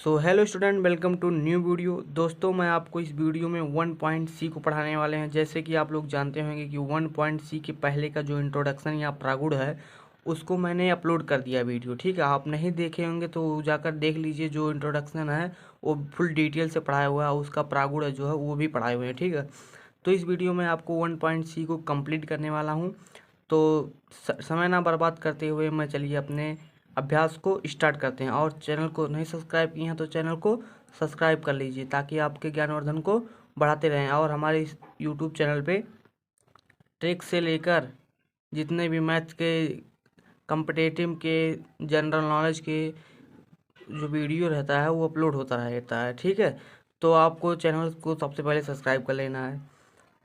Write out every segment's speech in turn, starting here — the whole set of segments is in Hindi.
So hello student, welcome to new video. दोस्तों, मैं आपको इस वीडियो में 1.C को पढ़ाने वाले हैं। जैसे कि आप लोग जानते होंगे कि 1.C के पहले का जो इंट्रोडक्शन या प्रागुड़ है उसको मैंने अपलोड कर दिया वीडियो। ठीक है, आप नहीं देखे होंगे तो जाकर देख लीजिए। जो इंट्रोडक्शन है वो फुल डिटेल से पढ़ाया हुआ है, उसका प्रागुड़ जो है वो भी पढ़ाए हुए हैं। ठीक है, तो इस वीडियो में आपको 1.C को कंप्लीट करने वाला हूँ। तो समय ना बर्बाद करते हुए मैं चलिए अपने अभ्यास को स्टार्ट करते हैं। और चैनल को नहीं सब्सक्राइब किए हैं तो चैनल को सब्सक्राइब कर लीजिए ताकि आपके ज्ञानवर्धन को बढ़ाते रहें। और हमारे इस यूट्यूब चैनल पे ट्रिक से लेकर जितने भी मैथ के, कॉम्पिटिटिव के, जनरल नॉलेज के जो वीडियो रहता है वो अपलोड होता रहता है। ठीक है, तो आपको चैनल को सबसे पहले सब्सक्राइब कर लेना है।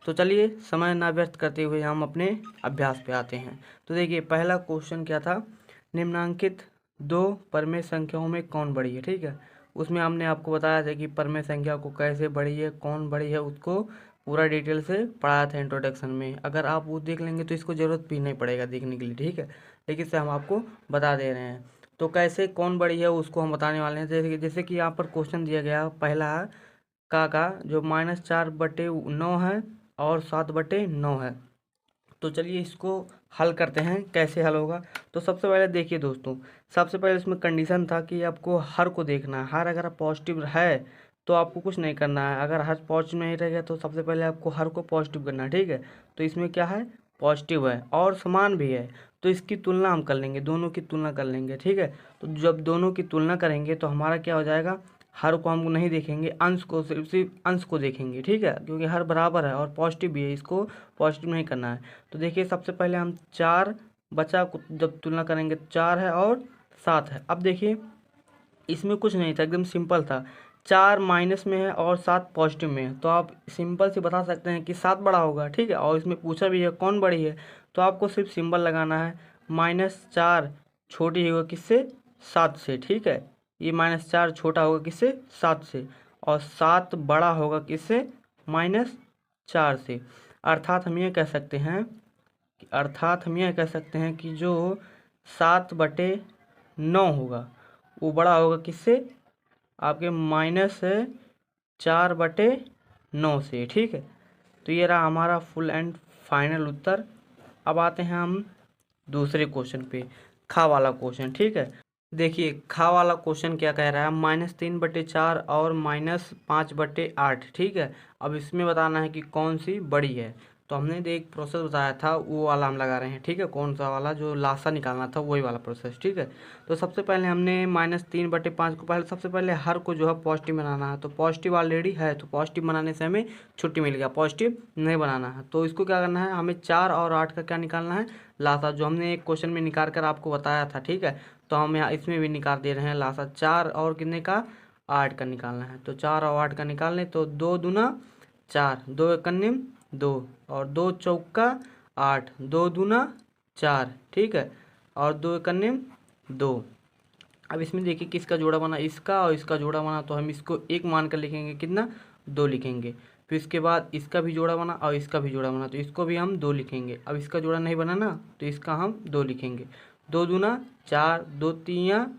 तो चलिए समय ना व्यर्थ करते हुए हम अपने अभ्यास पे आते हैं। तो देखिए, पहला क्वेश्चन क्या था, निम्नांकित दो परमेय संख्याओं में कौन बड़ी है। ठीक है, उसमें हमने आपको बताया था कि परमेय संख्या को कैसे बड़ी है, कौन बड़ी है, उसको पूरा डिटेल से पढ़ाया था इंट्रोडक्शन में। अगर आप वो देख लेंगे तो इसको ज़रूरत भी नहीं पड़ेगा देखने के लिए। ठीक है, लेकिन से हम आपको बता दे रहे हैं। तो कैसे कौन बड़ी है उसको हम बताने वाले हैं। जैसे कि यहाँ पर क्वेश्चन दिया गया पहला का जो -4/9 है और 7/9 है। तो चलिए इसको हल करते हैं। कैसे हल होगा, तो सबसे पहले देखिए दोस्तों, सबसे पहले इसमें कंडीशन था कि आपको हर को देखना है। हर अगर पॉजिटिव है तो आपको कुछ नहीं करना है। अगर हर पॉजिटिव नहीं रहेगा तो सबसे पहले आपको हर को पॉजिटिव करना है। ठीक है, तो इसमें क्या है, पॉजिटिव है और समान भी है, तो इसकी तुलना हम कर लेंगे, दोनों की तुलना कर लेंगे। ठीक है, तो जब दोनों की तुलना करेंगे तो हमारा क्या हो जाएगा, हर को हम नहीं देखेंगे, अंश को, सिर्फ अंश को देखेंगे। ठीक है, क्योंकि हर बराबर है और पॉजिटिव भी है, इसको पॉजिटिव नहीं करना है। तो देखिए सबसे पहले हम 4 बचा को जब तुलना करेंगे तो 4 है और 7 है। अब देखिए इसमें कुछ नहीं था, एकदम सिंपल था। 4 माइनस में है और 7 पॉजिटिव में है, तो आप सिंपल से बता सकते हैं कि 7 बड़ा होगा। ठीक है, और इसमें पूछा भी है कौन बड़ी है, तो आपको सिर्फ सिंबल लगाना है। -4 छोटी होगा किससे, 7 से। ठीक है, ये -4 छोटा होगा किससे, 7 से, और 7 बड़ा होगा किससे, -4 से। अर्थात हम यह कह सकते हैं कि जो 7/9 होगा वो बड़ा होगा किससे, आपके -4/9 से। ठीक है, तो ये रहा हमारा फुल एंड फाइनल उत्तर। अब आते हैं हम दूसरे क्वेश्चन पे, खा वाला क्वेश्चन। ठीक है, देखिए खा वाला क्वेश्चन क्या कह रहा है, -3/4 और -5/8। ठीक है, अब इसमें बताना है कि कौन सी बड़ी है। तो हमने एक प्रोसेस बताया था वो वाला हम लगा रहे हैं। ठीक है, कौन सा वाला, जो लासा निकालना था वही वाला प्रोसेस। ठीक है, तो सबसे पहले हमने -3/5 को पहले सबसे पहले हर को जो है पॉजिटिव बनाना है। तो पॉजिटिव ऑलरेडी है, तो पॉजिटिव बनाने से हमें छुट्टी मिल गया, पॉजिटिव नहीं बनाना है। तो इसको क्या करना है, हमें 4 और 8 का क्या निकालना है, लासा, जो हमने एक क्वेश्चन में निकाल कर आपको बताया था। ठीक है, तो हम यहाँ इसमें भी निकाल दे रहे हैं लासा। 4 और कितने का, 8 का निकालना है। तो 4 और 8 का निकाल लें तो 2 दूना 4, 2 एकन्निम 2, और 2 चौका 8, 2 दूना 4। ठीक है, और 2 एकन्निम 2। अब इसमें देखिए किसका जोड़ा बना, इसका और इसका जोड़ा बना, तो हम इसको 1 मान कर लिखेंगे, कितना, 2 लिखेंगे। फिर इसके बाद इसका भी जोड़ा बना और इसका भी जोड़ा बना, तो इसको भी हम 2 लिखेंगे। अब इसका जोड़ा नहीं बना ना, तो इसका हम 2 लिखेंगे। 2 दूना 4, 2 तियाँ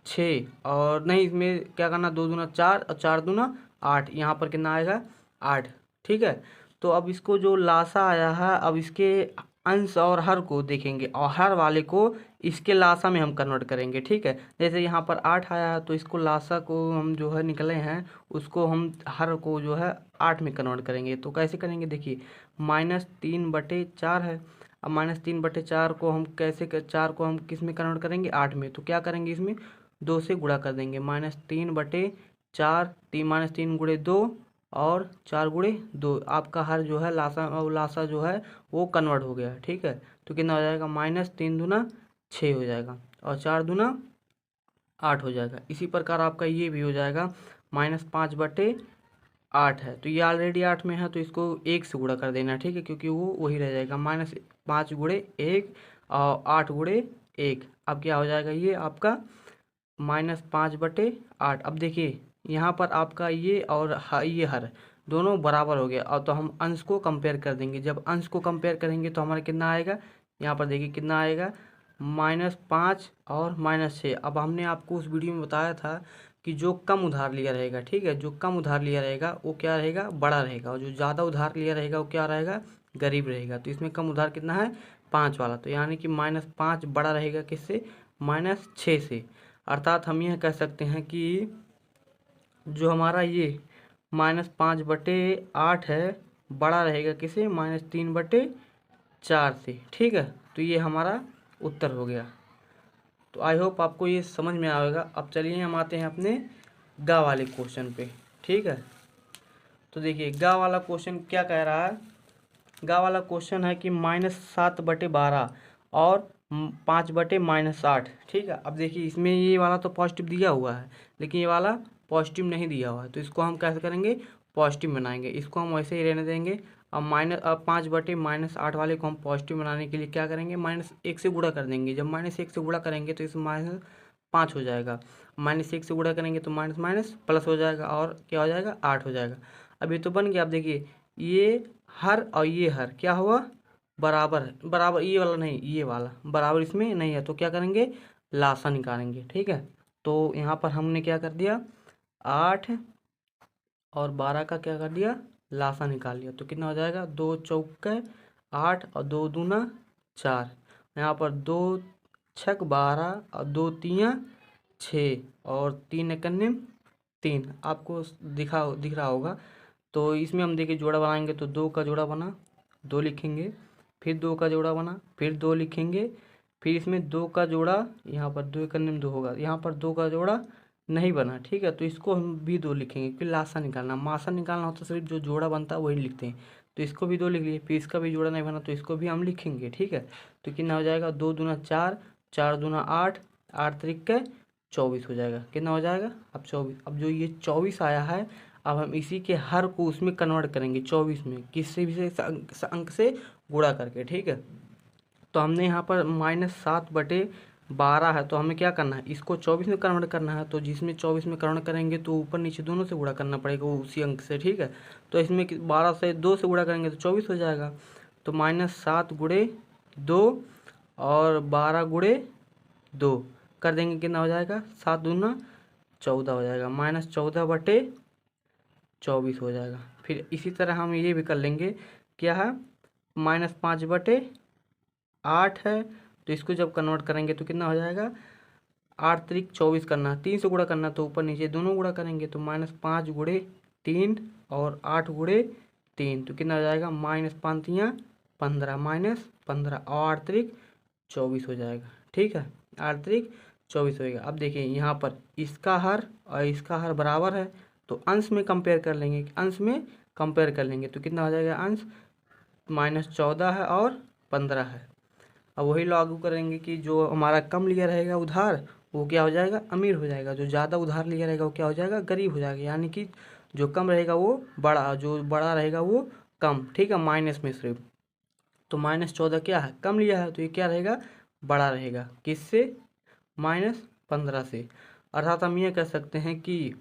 6, और नहीं इसमें क्या करना, 2 दूना 4 और 4 दूना 8, यहाँ पर कितना आएगा, 8। ठीक है, तो अब इसको जो लासा आया है, अब इसके अंश और हर को देखेंगे और हर वाले को इसके लासा में हम कन्वर्ट करेंगे। ठीक है, जैसे यहाँ पर 8 आया है तो इसको लासा को हम जो है निकले हैं उसको हम हर को जो है 8 में कन्वर्ट करेंगे। तो कैसे करेंगे, देखिए -3/4 है। अब -3/4 को हम कैसे 4 को हम किस में कन्वर्ट करेंगे, 8 में। तो क्या करेंगे, इसमें 2 से गुणा कर देंगे। -3/4, -3 गुणे 2 और 4 गुणे 2, आपका हर जो है लासा और लासा जो है वो कन्वर्ट हो गया। ठीक है, तो कितना हो जाएगा, -3 दूना 6 हो जाएगा और 4 दूना 8 हो जाएगा। इसी प्रकार आपका ये भी हो जाएगा, -5/8 है, तो ये ऑलरेडी 8 में है, तो इसको 1 से गुणा कर देना। ठीक है, क्योंकि वो वही रह जाएगा, -5 गुणे 1 और 8 गुणे 1। अब क्या हो जाएगा, ये आपका -5/8। अब देखिए यहाँ पर आपका ये और ये हर दोनों बराबर हो गया, और तो हम अंश को कंपेयर कर देंगे। जब अंश को कंपेयर करेंगे तो हमारा कितना आएगा, यहाँ पर देखिए कितना आएगा, -5 और -6। अब हमने आपको उस वीडियो में बताया था कि जो कम उधार लिया रहेगा, ठीक है, जो कम उधार लिया रहेगा वो क्या रहेगा, बड़ा रहेगा, और जो ज़्यादा उधार लिया रहेगा वो क्या रहेगा, गरीब रहेगा। तो इसमें कम उधार कितना है, 5 वाला, तो यानी कि -5 बड़ा रहेगा किससे, -6 से। अर्थात हम यह कह सकते हैं कि जो हमारा ये -5/8 है बड़ा रहेगा किसे, -3/4 से, ठीक है। तो ये हमारा उत्तर हो गया। तो आई होप आपको ये समझ में आएगा। अब चलिए हम आते हैं अपने गा वाले क्वेश्चन पे, ठीक है। तो देखिए गा वाला क्वेश्चन क्या कह रहा है। गा वाला क्वेश्चन है कि -7/12 और 5/-8, ठीक है। अब देखिए इसमें ये वाला तो पॉजिटिव दिया हुआ है, लेकिन ये वाला पॉजिटिव नहीं दिया हुआ है, तो इसको हम कैसे करेंगे, पॉजिटिव बनाएंगे। इसको हम वैसे ही रहने देंगे। अब 5/-8 वाले को हम पॉजिटिव बनाने के लिए क्या करेंगे, -1 से गुणा कर देंगे। जब -1 से गुणा करेंगे तो इसमें -5 हो जाएगा, -1 से गुणा करेंगे तो माइनस माइनस प्लस हो जाएगा, और क्या हो जाएगा, 8 हो जाएगा। अब ये तो बन गया। अब देखिए ये हर और ये हर क्या हुआ, बराबर है, बराबर, ये वाला नहीं, ये वाला बराबर इसमें नहीं है, तो क्या करेंगे, लासा निकालेंगे, ठीक है। तो यहाँ पर हमने क्या कर दिया, 8 और 12 का क्या कर दिया, लासा निकाल लिया। तो कितना हो जाएगा, 2 चौके 8 और 2 दूना 4। यहाँ पर 2 छक 12 और 2 तियाँ 6 और 3 एकन्ने 3, आपको दिख रहा होगा। तो इसमें हम देखिए जोड़ा बनाएंगे, तो 2 का जोड़ा बना, 2 लिखेंगे, फिर 2 का जोड़ा बना, फिर 2 लिखेंगे, फिर इसमें 2 का जोड़ा, यहाँ पर 2 एकन्ने में 2 होगा, यहाँ पर 2 का जोड़ा नहीं बना, ठीक है, तो इसको हम भी 2 लिखेंगे। फिर लासा निकालना, मासा निकालना होता है, सिर्फ जो जोड़ा बनता है वही लिखते हैं, तो इसको भी 2 लिख लिए। फिर इसका भी जोड़ा नहीं बना तो इसको भी हम लिखेंगे, ठीक है। तो कितना हो जाएगा, 2 दूना 4, 4 दूना 8, 8 त्रिक 24 हो जाएगा। कितना हो जाएगा, अब 24। अब जो ये 24 आया है, अब हम इसी के हर को उसमें कन्वर्ट करेंगे 24 में, किससे भी से अंक से गुणा करके, ठीक है। तो हमने यहाँ पर -7/12 है, तो हमें क्या करना है, इसको 24 में कन्वर्ट करना है। तो जिसमें 24 में कन्वर्ट करेंगे तो ऊपर नीचे दोनों से गुणा करना पड़ेगा वो उसी अंक से, ठीक है। तो इसमें 12 से 2 से गुणा करेंगे तो 24 हो जाएगा। तो -7 गुणे 2 और 12 गुणे 2 कर देंगे, कितना हो जाएगा, 7 दूना 14 हो जाएगा, -14/24 हो जाएगा। फिर इसी तरह हम ये भी कर लेंगे, क्या है, -5/8 है, तो इसको जब कन्वर्ट करेंगे तो कितना हो जाएगा, 8 त्रिक 24 करना है, 3 से गुणा करना, तो ऊपर नीचे दोनों गुणा करेंगे, तो -5 गुणे 3 और 8 गुणे 3, तो कितना हो जाएगा, -5 तियाँ 15, -15 और 8 त्रिक 24 हो जाएगा, ठीक है, 8 त्रिक 24 होएगा। अब देखिए यहाँ पर इसका हर और इसका हर बराबर है, तो अंश में कंपेयर कर लेंगे, अंश में कंपेयर कर लेंगे तो कितना हो जाएगा, अंश -14 है और 15 है। अब वही लागू करेंगे कि जो हमारा कम लिया रहेगा उधार वो क्या हो जाएगा, अमीर हो जाएगा, जो ज़्यादा उधार लिया रहेगा वो क्या हो जाएगा, गरीब हो जाएगा। यानी कि जो कम रहेगा वो बड़ा, जो बड़ा रहेगा वो कम, ठीक है, माइनस में सिर्फ। तो -14 क्या है, कम लिया है, तो ये क्या रहेगा, बड़ा रहेगा, किससे, -15 से। अर्थात हम ये कह सकते हैं कि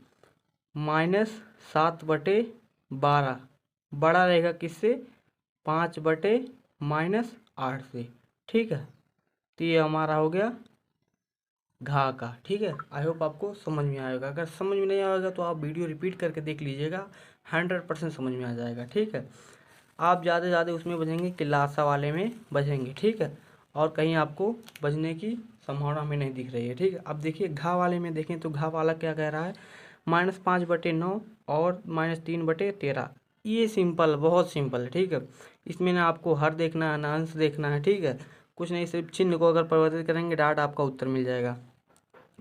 -7/12 बड़ा रहेगा किससे, 5/-8 से, ठीक है। तो ये हमारा हो गया घा का, ठीक है। आई होप आपको समझ में आएगा। अगर समझ में नहीं आएगा तो आप वीडियो रिपीट करके देख लीजिएगा, 100% समझ में आ जाएगा, ठीक है। आप ज़्यादा से ज़्यादा उसमें बचेंगे कि लासा वाले में बचेंगे, ठीक है, और कहीं आपको बचने की संभावना हमें नहीं दिख रही है, ठीक है। अब देखिए घा वाले में देखें तो घा वाला क्या कह रहा है, -5/9 और -3/13। ये सिंपल, बहुत सिंपल है, ठीक है। इसमें ना आपको हर देखना है ना अंश देखना है, ठीक है, कुछ नहीं, सिर्फ चिन्ह को अगर परिवर्तित करेंगे डायरेक्ट आपका उत्तर मिल जाएगा।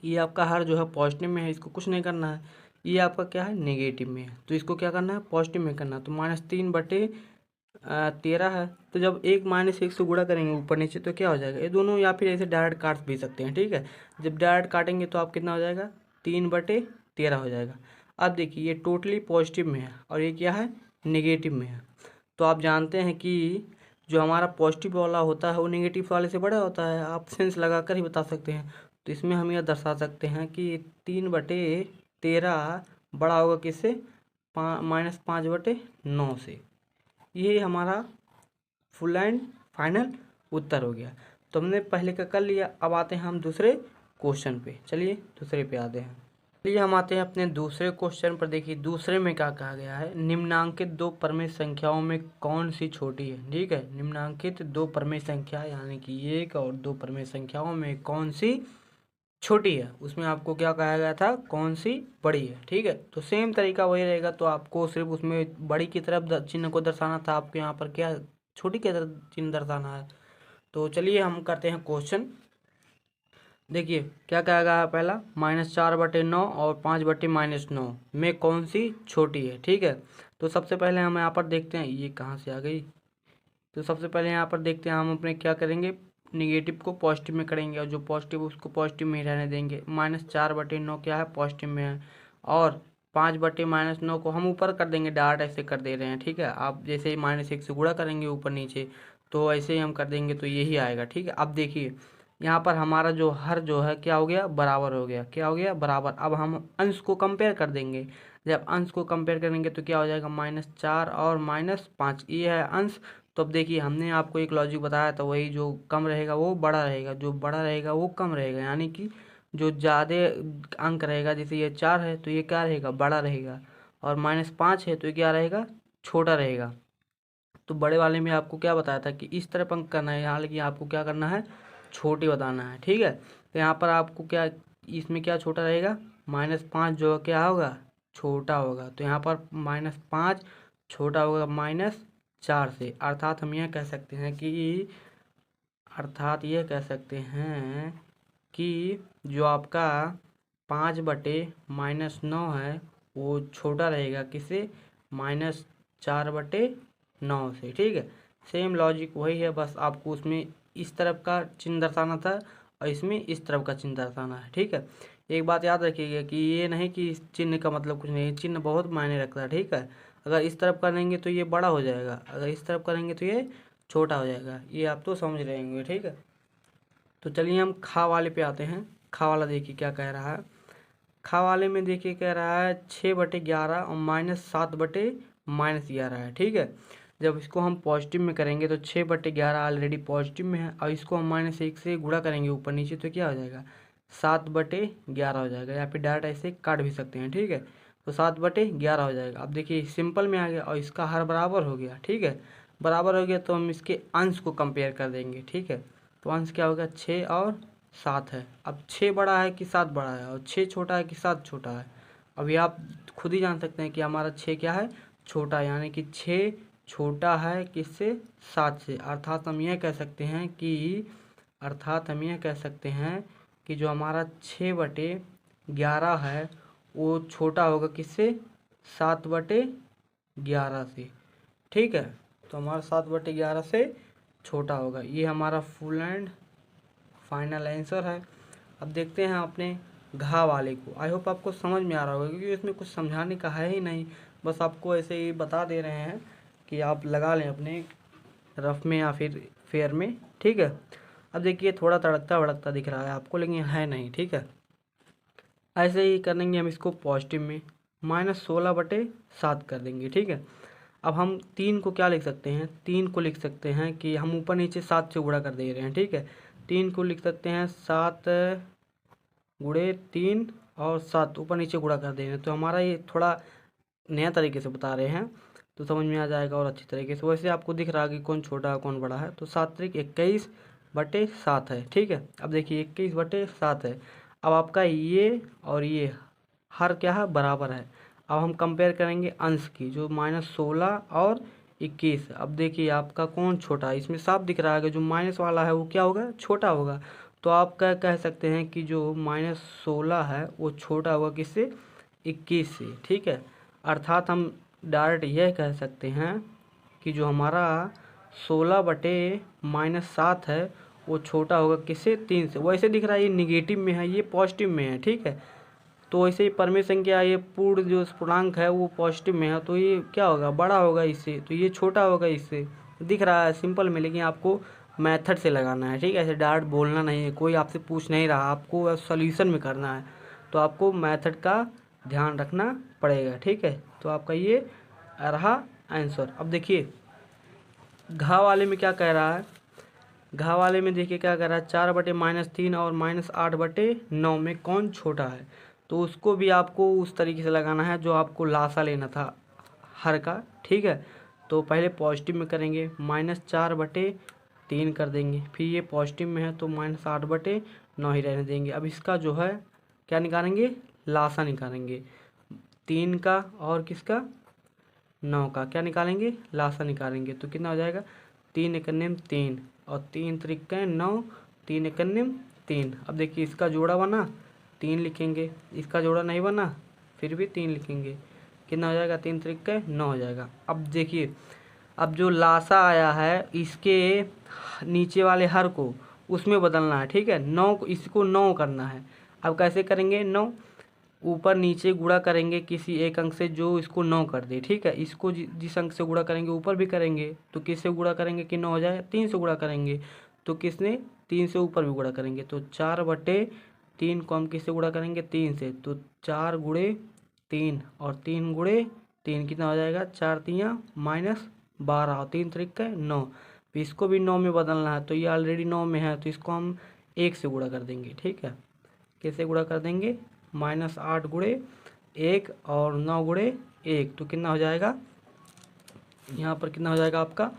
ये आपका हर जो है पॉजिटिव में है, इसको कुछ नहीं करना है। ये आपका क्या है, नेगेटिव में है, तो इसको क्या करना है, पॉजिटिव में करना है। तो -3/13 है, तो जब एक -1 से गुणा करेंगे ऊपर नीचे तो क्या हो जाएगा, ये दोनों, या फिर ऐसे डायरेक्ट काट भी सकते हैं, ठीक है। जब डायरेक्ट काटेंगे तो आप कितना हो जाएगा, 3/13 हो जाएगा। अब देखिए ये टोटली पॉजिटिव में है और ये क्या है, नेगेटिव में है। तो आप जानते हैं कि जो हमारा पॉजिटिव वाला होता है वो नेगेटिव वाले से बड़ा होता है, आप सेंस लगा कर ही बता सकते हैं। तो इसमें हम यह दर्शा सकते हैं कि 3/13 बड़ा होगा किससे, -5/9 से। ये हमारा फुल एंड फाइनल उत्तर हो गया। तो हमने पहले का कर लिया। अब आते हैं हम दूसरे क्वेश्चन पे। चलिए दूसरे पे आते हैं। चलिए हम आते हैं अपने दूसरे क्वेश्चन पर। देखिए दूसरे में क्या कहा गया है, निम्नांकित दो परमेय संख्याओं में कौन सी छोटी है। ठीक है, निम्नांकित दो परमेय संख्या यानी कि 1 और 2 परमेय संख्याओं में कौन सी छोटी है। उसमें आपको क्या कहा गया था, कौन सी बड़ी है। ठीक है, तो सेम तरीका वही रहेगा। तो आपको सिर्फ उसमें बड़ी की तरफ चिन्ह को दर्शाना था, आपको यहाँ पर क्या छोटी की तरफ चिन्ह दर्शाना है। तो चलिए हम करते हैं क्वेश्चन। देखिए क्या कहा गया है, पहला -4/9 और 5/-9 में कौन सी छोटी है। ठीक है, तो सबसे पहले हम यहाँ पर देखते हैं, ये कहाँ से आ गई। तो सबसे पहले यहाँ पर देखते हैं हम अपने क्या करेंगे, निगेटिव को पॉजिटिव में करेंगे और जो पॉजिटिव उसको पॉजिटिव में ही रहने देंगे। -4/9 क्या है, पॉजिटिव में है, और 5/-9 को हम ऊपर कर देंगे, डायरेक्ट ऐसे कर दे रहे हैं। ठीक है, आप जैसे ही -1 से गुणा करेंगे ऊपर नीचे, तो ऐसे ही हम कर देंगे तो यही आएगा। ठीक है, अब देखिए यहाँ पर हमारा जो हर जो है क्या हो गया, बराबर हो गया। क्या हो गया, बराबर। अब हम अंश को कंपेयर कर देंगे। जब अंश को कंपेयर करेंगे तो क्या हो जाएगा, -4 और -5, ये है अंश। तो अब देखिए हमने आपको एक लॉजिक बताया था, वही जो कम रहेगा वो बड़ा रहेगा, जो बड़ा रहेगा वो कम रहेगा। यानी कि जो ज़्यादा अंक रहेगा, जैसे ये 4 है तो ये क्या रहेगा, बड़ा रहेगा, और -5 है तो ये क्या रहेगा, छोटा रहेगा। तो बड़े वाले में आपको क्या बताया था कि इस तरफ अंक करना है, यहाँ लेकिन आपको क्या करना है, छोटी बताना है। ठीक है, तो यहाँ पर आपको क्या, इसमें क्या छोटा रहेगा, -5 जो क्या होगा, छोटा होगा। तो यहाँ पर -5 छोटा होगा -4 से। अर्थात हम यह कह सकते हैं कि जो आपका 5/-9 है वो छोटा रहेगा किससे, -4/9 से। ठीक है, सेम लॉजिक वही है, बस आपको उसमें इस तरफ का चिन्ह दर्शाना था और इसमें इस तरफ का चिन्ह दर्शाना है। ठीक है, एक बात याद रखिएगा कि ये नहीं कि इस चिन्ह का मतलब कुछ नहीं, चिन्ह बहुत मायने रखता है। ठीक है, अगर इस तरफ करेंगे तो ये बड़ा हो जाएगा, अगर इस तरफ करेंगे तो ये छोटा हो जाएगा। ये आप तो समझ रहे होंगे। ठीक है, तो चलिए हम खा वाले पे आते हैं। खा वाला देखिए क्या कह रहा है। खा वाले में देखिए कह रहा है 6/11 और -7/-11 है। ठीक है, जब इसको हम पॉजिटिव में करेंगे तो 6/11 ऑलरेडी पॉजिटिव में है, और इसको हम -1 से गुणा करेंगे ऊपर नीचे तो क्या हो जाएगा, 7/11 हो जाएगा, या फिर डायरेक्ट ऐसे काट भी सकते हैं। ठीक है, तो 7/11 हो जाएगा। अब देखिए सिंपल में आ गया और इसका हर बराबर हो गया। ठीक है, बराबर हो गया तो हम इसके अंश को कंपेयर कर देंगे। ठीक है, तो अंश क्या होगा, 6 और 7 है। अब 6 बड़ा है कि 7 बड़ा है, और 6 छोटा है कि 7 छोटा है। अभी आप खुद ही जान सकते हैं कि हमारा 6 क्या है, छोटा, यानी कि 6 छोटा है किससे, 7 से। अर्थात हम यह कह सकते हैं कि जो हमारा 6/11 है वो छोटा होगा किससे, 7/11 से। ठीक है, तो हमारा 7/11 से छोटा होगा। ये हमारा फुल एंड फाइनल आंसर है। अब देखते हैं अपने घा वाले को। आई होप आपको समझ में आ रहा होगा, क्योंकि इसमें कुछ समझाने का है ही नहीं, बस आपको ऐसे ही बता दे रहे हैं कि आप लगा लें अपने रफ में या फिर फेयर में। ठीक है, अब देखिए थोड़ा तड़कता भड़कता दिख रहा है आपको, लेकिन है नहीं। ठीक है, ऐसे ही करेंगे हम इसको पॉजिटिव में, -16/7 कर देंगे। ठीक है, अब हम 3 को क्या लिख सकते हैं, 3 को लिख सकते हैं कि हम ऊपर नीचे 7 से गुणा कर दे रहे हैं। ठीक है, 3 को लिख सकते हैं 7×3 और 7 ऊपर नीचे गुणा कर दे रहे हैं। तो हमारा ये थोड़ा नया तरीके से बता रहे हैं तो समझ में आ जाएगा और अच्छी तरीके से। वैसे आपको दिख रहा है कि कौन छोटा है कौन बड़ा है। तो 7×21/7 है। ठीक है, अब देखिए 21/7 है। अब आपका ये और ये हर क्या है, बराबर है। अब हम कंपेयर करेंगे अंश की, जो -16 और 21। अब देखिए आपका कौन छोटा है, इसमें साफ दिख रहा है कि जो माइनस वाला है वो क्या होगा, छोटा होगा। तो आप क्या कह सकते हैं कि जो -16 है वो छोटा होगा किससे, 21 से। ठीक है, अर्थात हम डायरेक्ट यह कह सकते हैं कि जो हमारा 16/-7 है वो छोटा होगा किससे, 3 से। वैसे दिख रहा है ये निगेटिव में है, ये पॉजिटिव में है। ठीक है, तो ऐसे ही परमेय संख्या, ये पूर्ण जो पूर्णांक है वो पॉजिटिव में है, तो ये क्या होगा, बड़ा होगा इससे, तो ये छोटा होगा इससे। दिख रहा है सिंपल में, लेकिन आपको मेथड से लगाना है। ठीक है, ऐसे डायरेक्ट बोलना नहीं है, कोई आपसे पूछ नहीं रहा, आपको सॉल्यूशन में करना है, तो आपको मेथड का ध्यान रखना पड़ेगा। ठीक है, तो आपका ये रहा आंसर। अब देखिए घा वाले में क्या कह रहा है, घा वाले में देखिए क्या कर रहा है, 4/-3 और -8/9 में कौन छोटा है। तो उसको भी आपको उस तरीके से लगाना है जो आपको लासा लेना था हर का, ठीक है। तो पहले पॉजिटिव में करेंगे, -4/3 कर देंगे, फिर ये पॉजिटिव में है तो -8/9 ही रहने देंगे। अब इसका जो है क्या निकालेंगे, लासा निकालेंगे 3 का और किसका 9 का, क्या निकालेंगे, लासा निकालेंगे। तो कितना हो जाएगा, 3 एकन्यम 3 और 3 त्रिक 9, 3 एकन्यम 3। अब देखिए इसका जोड़ा बना 3 लिखेंगे, इसका जोड़ा नहीं बना फिर भी 3 लिखेंगे, कितना हो जाएगा, 3 त्रिक 9 हो जाएगा। अब देखिए अब जो लासा आया है इसके नीचे वाले हर को उसमें बदलना है, ठीक है। 9 को, इसको 9 करना है। अब कैसे करेंगे, 9 ऊपर नीचे गुणा करेंगे किसी एक अंक से जो इसको 9 कर दे, ठीक है। इसको जिस अंक से गुणा करेंगे ऊपर भी करेंगे, तो किससे गुणा करेंगे कि 9 हो जाए, 3 से गुणा करेंगे, तो किसने 3 से ऊपर भी गुणा करेंगे। तो 4/3 को हम किससे गुणा करेंगे, 3 से, तो 4 × 3 और 3 × 3 कितना हो जाएगा, 4 तियाँ -12 और 3 त्रिक 9। फिर इसको भी 9 में बदलना है, तो ये ऑलरेडी 9 में है तो इसको हम 1 से गुणा कर देंगे, ठीक है। कैसे गुणा कर देंगे, -8 × 1 और 9 × 1, तो कितना हो जाएगा, यहाँ पर कितना हो जाएगा आपका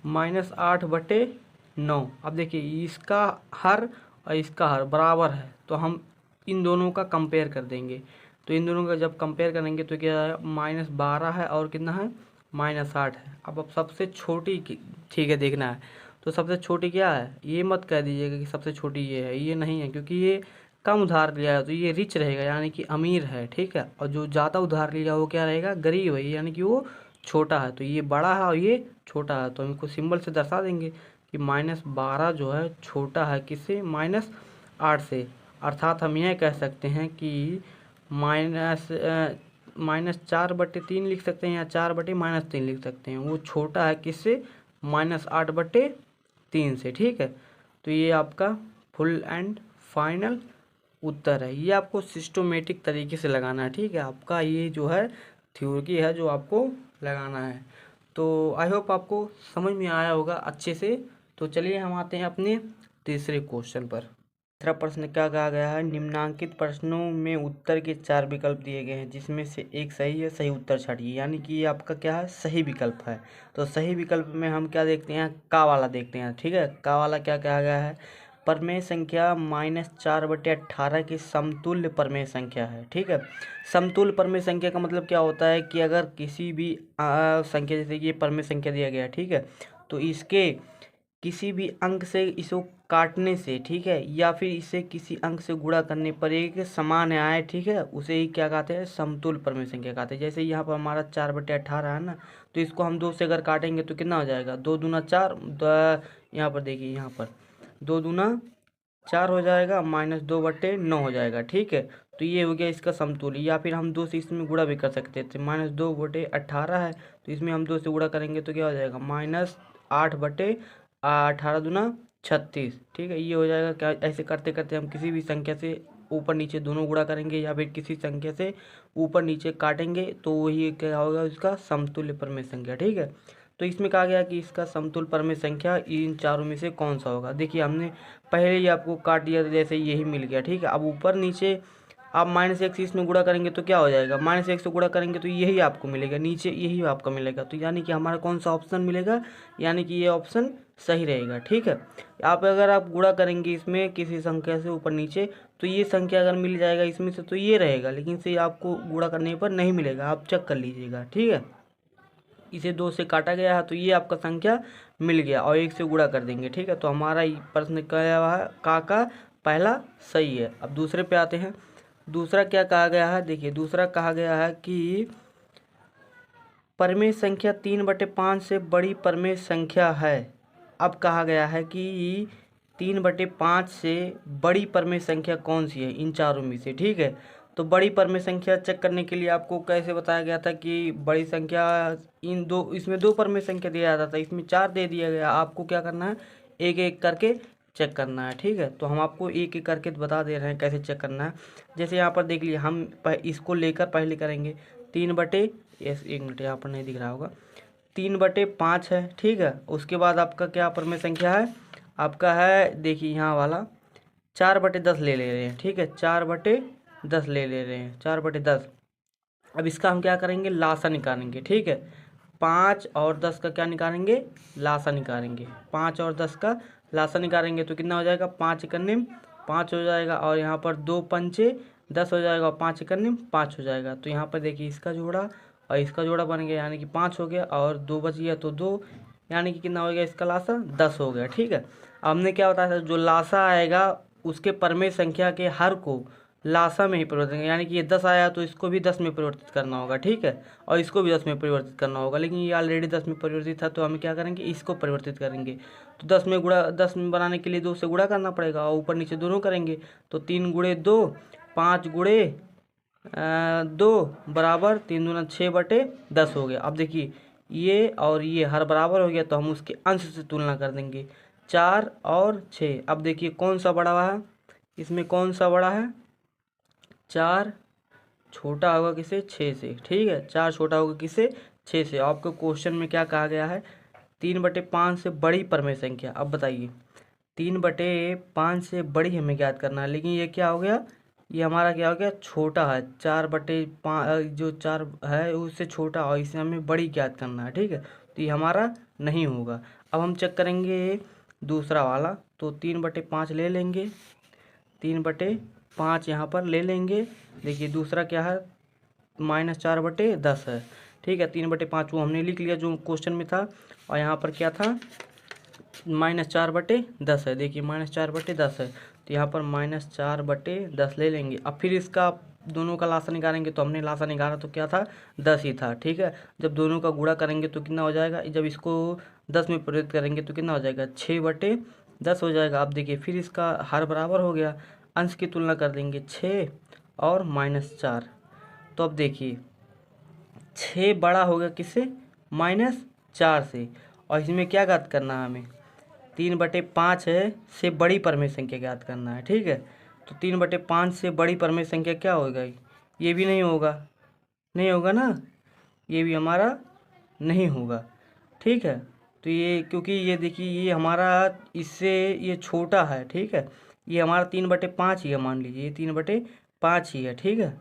-8/9। अब देखिए इसका हर और इसका हर बराबर है तो हम इन दोनों का कंपेयर कर देंगे। तो इन दोनों का जब कंपेयर करेंगे तो क्या है, -12 है और कितना है, -8 है। अब सबसे छोटी ठीक है देखना है, तो सबसे छोटी क्या है, ये मत कह दीजिएगा कि सबसे छोटी ये है, ये नहीं है, क्योंकि ये कम उधार लिया है तो ये रिच रहेगा यानी कि अमीर है, ठीक है। और जो ज़्यादा उधार लिया वो क्या रहेगा, गरीब है यानी कि वो छोटा है। तो ये बड़ा है और ये छोटा है, तो हम इसको सिंबल से दर्शा देंगे कि -12 जो है छोटा है किससे, -8 से। अर्थात हम यह कह सकते हैं कि -4/3 लिख सकते हैं या 4/-3 लिख सकते हैं, वो छोटा है किससे, -8/3 से, ठीक है। तो ये आपका फुल एंड फाइनल उत्तर है। ये आपको सिस्टोमेटिक तरीके से लगाना है, ठीक है। आपका ये जो है थ्योरी है जो आपको लगाना है। तो आई होप आपको समझ में आया होगा अच्छे से। तो चलिए हम आते हैं अपने तीसरे क्वेश्चन पर। तीसरा प्रश्न क्या कहा गया है, निम्नांकित प्रश्नों में उत्तर के 4 विकल्प दिए गए हैं जिसमें से एक सही है, सही उत्तर छाड़िए। यानी कि ये आपका क्या है, सही विकल्प है। तो सही विकल्प में हम क्या देखते हैं, का वाला देखते हैं, ठीक है। का वाला क्या कहा गया है, परमेय संख्या -4/18 की समतुल्य परमेय संख्या है, ठीक है। समतुल्य परमेय संख्या का मतलब क्या होता है कि अगर किसी भी संख्या, जैसे ये परमेय संख्या दिया गया है, ठीक है, तो इसके किसी भी अंक से इसको काटने से, ठीक है, या फिर इसे किसी अंक से गुणा करने पर एक समान आए, ठीक है, उसे ही क्या कहते हैं, समतुल्य परमेय संख्या कहते हैं। जैसे यहाँ पर हमारा 4/18 है ना, तो इसको हम 2 से अगर काटेंगे तो कितना हो जाएगा, 2 दूना 4, यहाँ पर देखिए, यहाँ पर 2 दूना 4 हो जाएगा, -2/9 हो जाएगा, ठीक है। तो ये हो गया इसका समतुल्य। या फिर हम 2 से इसमें गुणा भी कर सकते थे, -2/18 है तो इसमें हम 2 से गुणा करेंगे तो क्या हो जाएगा, -8/18 दूना 36, ठीक है। ये हो जाएगा क्या, ऐसे करते करते हम किसी भी संख्या से ऊपर नीचे दोनों गुणा करेंगे या फिर किसी संख्या से ऊपर नीचे काटेंगे तो वही क्या होगा, इसका समतुल्य परमेय संख्या, ठीक है। तो इसमें कहा गया कि इसका समतुल्य परमेय संख्या इन चारों में से कौन सा होगा। देखिए हमने पहले ही आपको काट दिया, जैसे यही मिल गया, ठीक है। अब ऊपर नीचे आप -1 से इसमें गुणा करेंगे तो क्या हो जाएगा, -1 से गुणा करेंगे तो यही आपको मिलेगा, नीचे यही आपका मिलेगा। तो यानी कि हमारा कौन सा ऑप्शन मिलेगा, यानी कि ये ऑप्शन सही रहेगा, ठीक है। आप अगर आप गुणा करेंगे इसमें किसी संख्या से ऊपर नीचे तो ये संख्या अगर मिल जाएगा इसमें से तो ये रहेगा, लेकिन से आपको गुणा करने पर नहीं मिलेगा, आप चेक कर लीजिएगा, ठीक है। इसे 2 से काटा गया है तो ये आपका संख्या मिल गया और 1 से गुणा कर देंगे, ठीक है। तो हमारा प्रश्न क्या हुआ है, का पहला सही है। अब दूसरे पे आते हैं। दूसरा क्या कहा गया है, देखिए दूसरा कहा गया है कि परमेय संख्या 3/5 से बड़ी परमेय संख्या है। अब कहा गया है कि 3/5 से बड़ी परमेय संख्या कौन सी है इन चारों में से, ठीक है। तो बड़ी परमेय संख्या चेक करने के लिए आपको कैसे बताया गया था कि बड़ी संख्या इसमें 2 परमेय संख्या दिया जाता था, इसमें 4 दे दिया गया। आपको क्या करना है, एक एक करके चेक करना है, ठीक है। तो हम आपको एक एक करके बता दे रहे हैं कैसे चेक करना है। जैसे यहाँ पर देख लिए, हम इसको लेकर पहले करेंगे 1 मिनट यहाँ पर नहीं दिख रहा होगा, 3/5 है, ठीक है। उसके बाद आपका क्या परमेय संख्या है, आपका है, देखिए यहाँ वाला 4/10 ले रहे हैं, ठीक है, 4/10 ले रहे हैं, 4/10। अब इसका हम क्या करेंगे, लासा निकालेंगे, ठीक है। 5 और 10 का क्या निकालेंगे, लासा निकालेंगे। 5 और 10 का लासा निकालेंगे तो कितना हो जाएगा, 5 एकन्नी 5 हो जाएगा, और यहाँ पर 2 पंचे 10 हो जाएगा, और 5 एकन्नी 5 हो जाएगा। तो यहाँ पर देखिए इसका जोड़ा और इसका जोड़ा बन गया, यानी कि 5 हो गया, और 2 बच गया तो 2, यानी कि कितना हो गया, इसका लासा 10 हो गया, ठीक है। अब हमने क्या बताया था, जो लासा आएगा उसके परमेय संख्या के हर को लासा में ही परिवर्तित करेंगे, यानी कि ये 10 आया तो इसको भी 10 में परिवर्तित करना होगा, ठीक है, और इसको भी 10 में परिवर्तित करना होगा। लेकिन ये ऑलरेडी 10 में परिवर्तित था, तो हम क्या करेंगे, इसको परिवर्तित करेंगे। तो 10 में गुणा, 10 में बनाने के लिए 2 से गुणा करना पड़ेगा, और ऊपर नीचे दोनों करेंगे। तो 3 गुणे 2, 5 गुणे 2 बराबर 3 दूना 6/10 हो गया। अब देखिए ये और ये हर बराबर हो गया, तो हम उसके अंश से तुलना कर देंगे, 4 और 6। अब देखिए कौन सा बड़ा हुआ है, इसमें कौन सा बड़ा है, 4 छोटा होगा किसे, 6 से, ठीक है, 4 छोटा होगा किसे, 6 से। आपको क्वेश्चन में क्या कहा गया है, 3/5 से बड़ी परमेय संख्या। अब बताइए 3/5 से बड़ी हमें ज्ञात करना है, लेकिन ये क्या हो गया, ये हमारा क्या हो गया, छोटा है, 4/5 जो 4 है उससे छोटा, और इसे हमें बड़ी ज्ञात करना है, ठीक है, तो ये हमारा नहीं होगा। अब हम चेक करेंगे दूसरा वाला, तो 3/5 ले लेंगे, 3/5 यहाँ पर ले लेंगे। देखिए दूसरा क्या है, -4/10 है, ठीक है। 3/5 वो हमने लिख लिया जो क्वेश्चन में था, और यहाँ पर क्या था, -4/10 है। देखिए -4/10 है, तो यहाँ पर -4/10 ले लेंगे। अब फिर इसका दोनों का लासा निकालेंगे, तो हमने लासा निकाला तो क्या था, 10 ही था, ठीक है। जब दोनों का गुणा करेंगे तो कितना हो जाएगा, जब इसको 10 में परिवर्तित करेंगे तो कितना हो जाएगा, 6/10 हो जाएगा। अब देखिए फिर इसका हर बराबर हो गया, अंश की तुलना कर देंगे, 6 और -4। तो अब देखिए 6 बड़ा होगा किससे, -4 से, और इसमें क्या ज्ञात करना है हमें, 3/5 है से बड़ी परमेय संख्या ज्ञात करना है, ठीक है। तो 3/5 से बड़ी परमेय संख्या क्या होगा, ये भी नहीं होगा, नहीं होगा ना, ये भी हमारा नहीं होगा, ठीक है। तो ये क्योंकि ये देखिए ये हमारा इससे ये छोटा है, ठीक है, ये हमारा 3/5 ही है, मान लीजिए ये 3/5 ही है, ठीक है,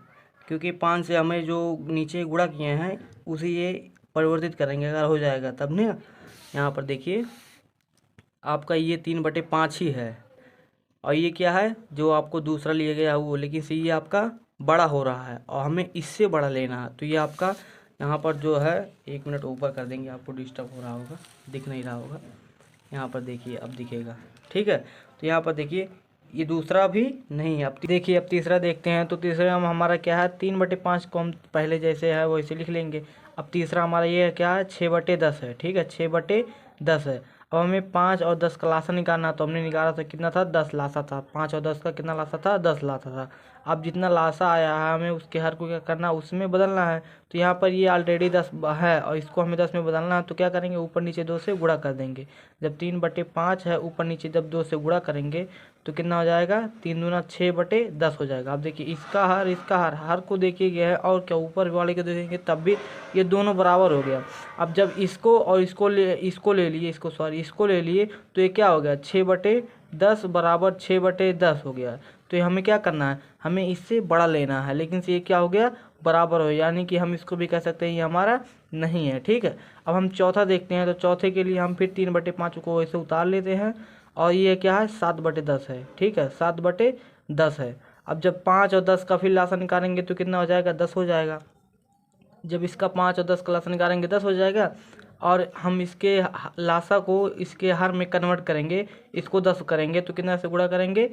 क्योंकि 5 से हमें जो नीचे गुणा किए हैं उसी ये परिवर्तित करेंगे, अगर हो जाएगा तब ना। यहाँ पर देखिए आपका ये 3/5 ही है, और ये क्या है जो आपको दूसरा लिया गया है वो, लेकिन से ये आपका बड़ा हो रहा है और हमें इससे बड़ा लेना है। तो ये आपका यहाँ पर जो है, 1 मिनट ऊपर कर देंगे, आपको डिस्टर्ब हो रहा होगा, दिख नहीं रहा होगा, यहाँ पर देखिए अब दिखेगा, ठीक है। तो यहाँ पर देखिए ये दूसरा भी नहीं है। अब देखिए अब तीसरा देखते हैं, तो तीसरा हम हमारा क्या है, 3/5 को हम पहले जैसे है वैसे लिख लेंगे। अब तीसरा हमारा ये क्या है, 6/10 है, ठीक है, 6/10 है। अब हमें 5 और 10 का लासा निकालना, तो हमने निकाला था कितना था, 10 लासा था, 5 और 10 का कितना लासा था, 10 लासा था। अब जितना लासा आया है हमें उसके हर को क्या करना, उसमें बदलना है। तो यहाँ पर ये ऑलरेडी 10 है और इसको हमें 10 में बदलना है, तो क्या करेंगे, ऊपर नीचे 2 से गुणा कर देंगे। जब 3/5 है, ऊपर नीचे जब 2 से गुणा करेंगे तो कितना हो जाएगा, 3 दूना 6/10 हो जाएगा। अब देखिए इसका हर को देखिए गया है, और क्या ऊपर वाले को देखेंगे तब भी ये दोनों बराबर हो गया। अब जब इसको और इसको ले लिए, इसको ले लिए, तो ये क्या हो गया, 6/10 बराबर 6/10 हो गया। तो ये हमें क्या करना है, हमें इससे बड़ा लेना है, लेकिन से ये क्या हो गया, बराबर हो, यानी कि हम इसको भी कह सकते हैं ये हमारा नहीं है, ठीक है। अब हम चौथा देखते हैं, तो चौथे के लिए हम फिर 3/5 को ऐसे उतार लेते हैं, और ये क्या है, 7/10 है, ठीक है, 7/10 है। अब जब 5 और 10 का फिर लासा निकालेंगे तो कितना हो जाएगा, 10 हो जाएगा। जब इसका 5 और 10 का लासा निकालेंगे 10 हो जाएगा, और हम इसके लासा को इसके हर में कन्वर्ट करेंगे, इसको 10 करेंगे तो कितना से गुणा करेंगे,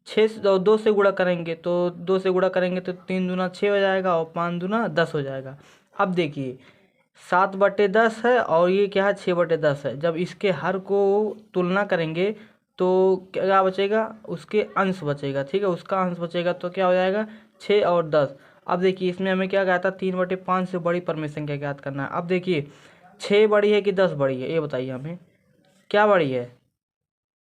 6 और 2 से गुणा करेंगे, तो 2 से गुणा करेंगे तो 3 दूना 6 हो जाएगा, और 5 दूना 10 हो जाएगा। अब देखिए 7/10 है और ये क्या है, 6/10 है। जब इसके हर को तुलना करेंगे तो क्या बचेगा, उसके अंश बचेगा, ठीक है, उसका अंश बचेगा, तो क्या हो जाएगा, 6 और 10। अब देखिए इसमें हमें क्या कहा था, 3/5 से बड़ी परमेय संख्या ज्ञात करना है। अब देखिए 6 बड़ी है कि 10 बड़ी है, ये बताइए हमें, क्या बड़ी है,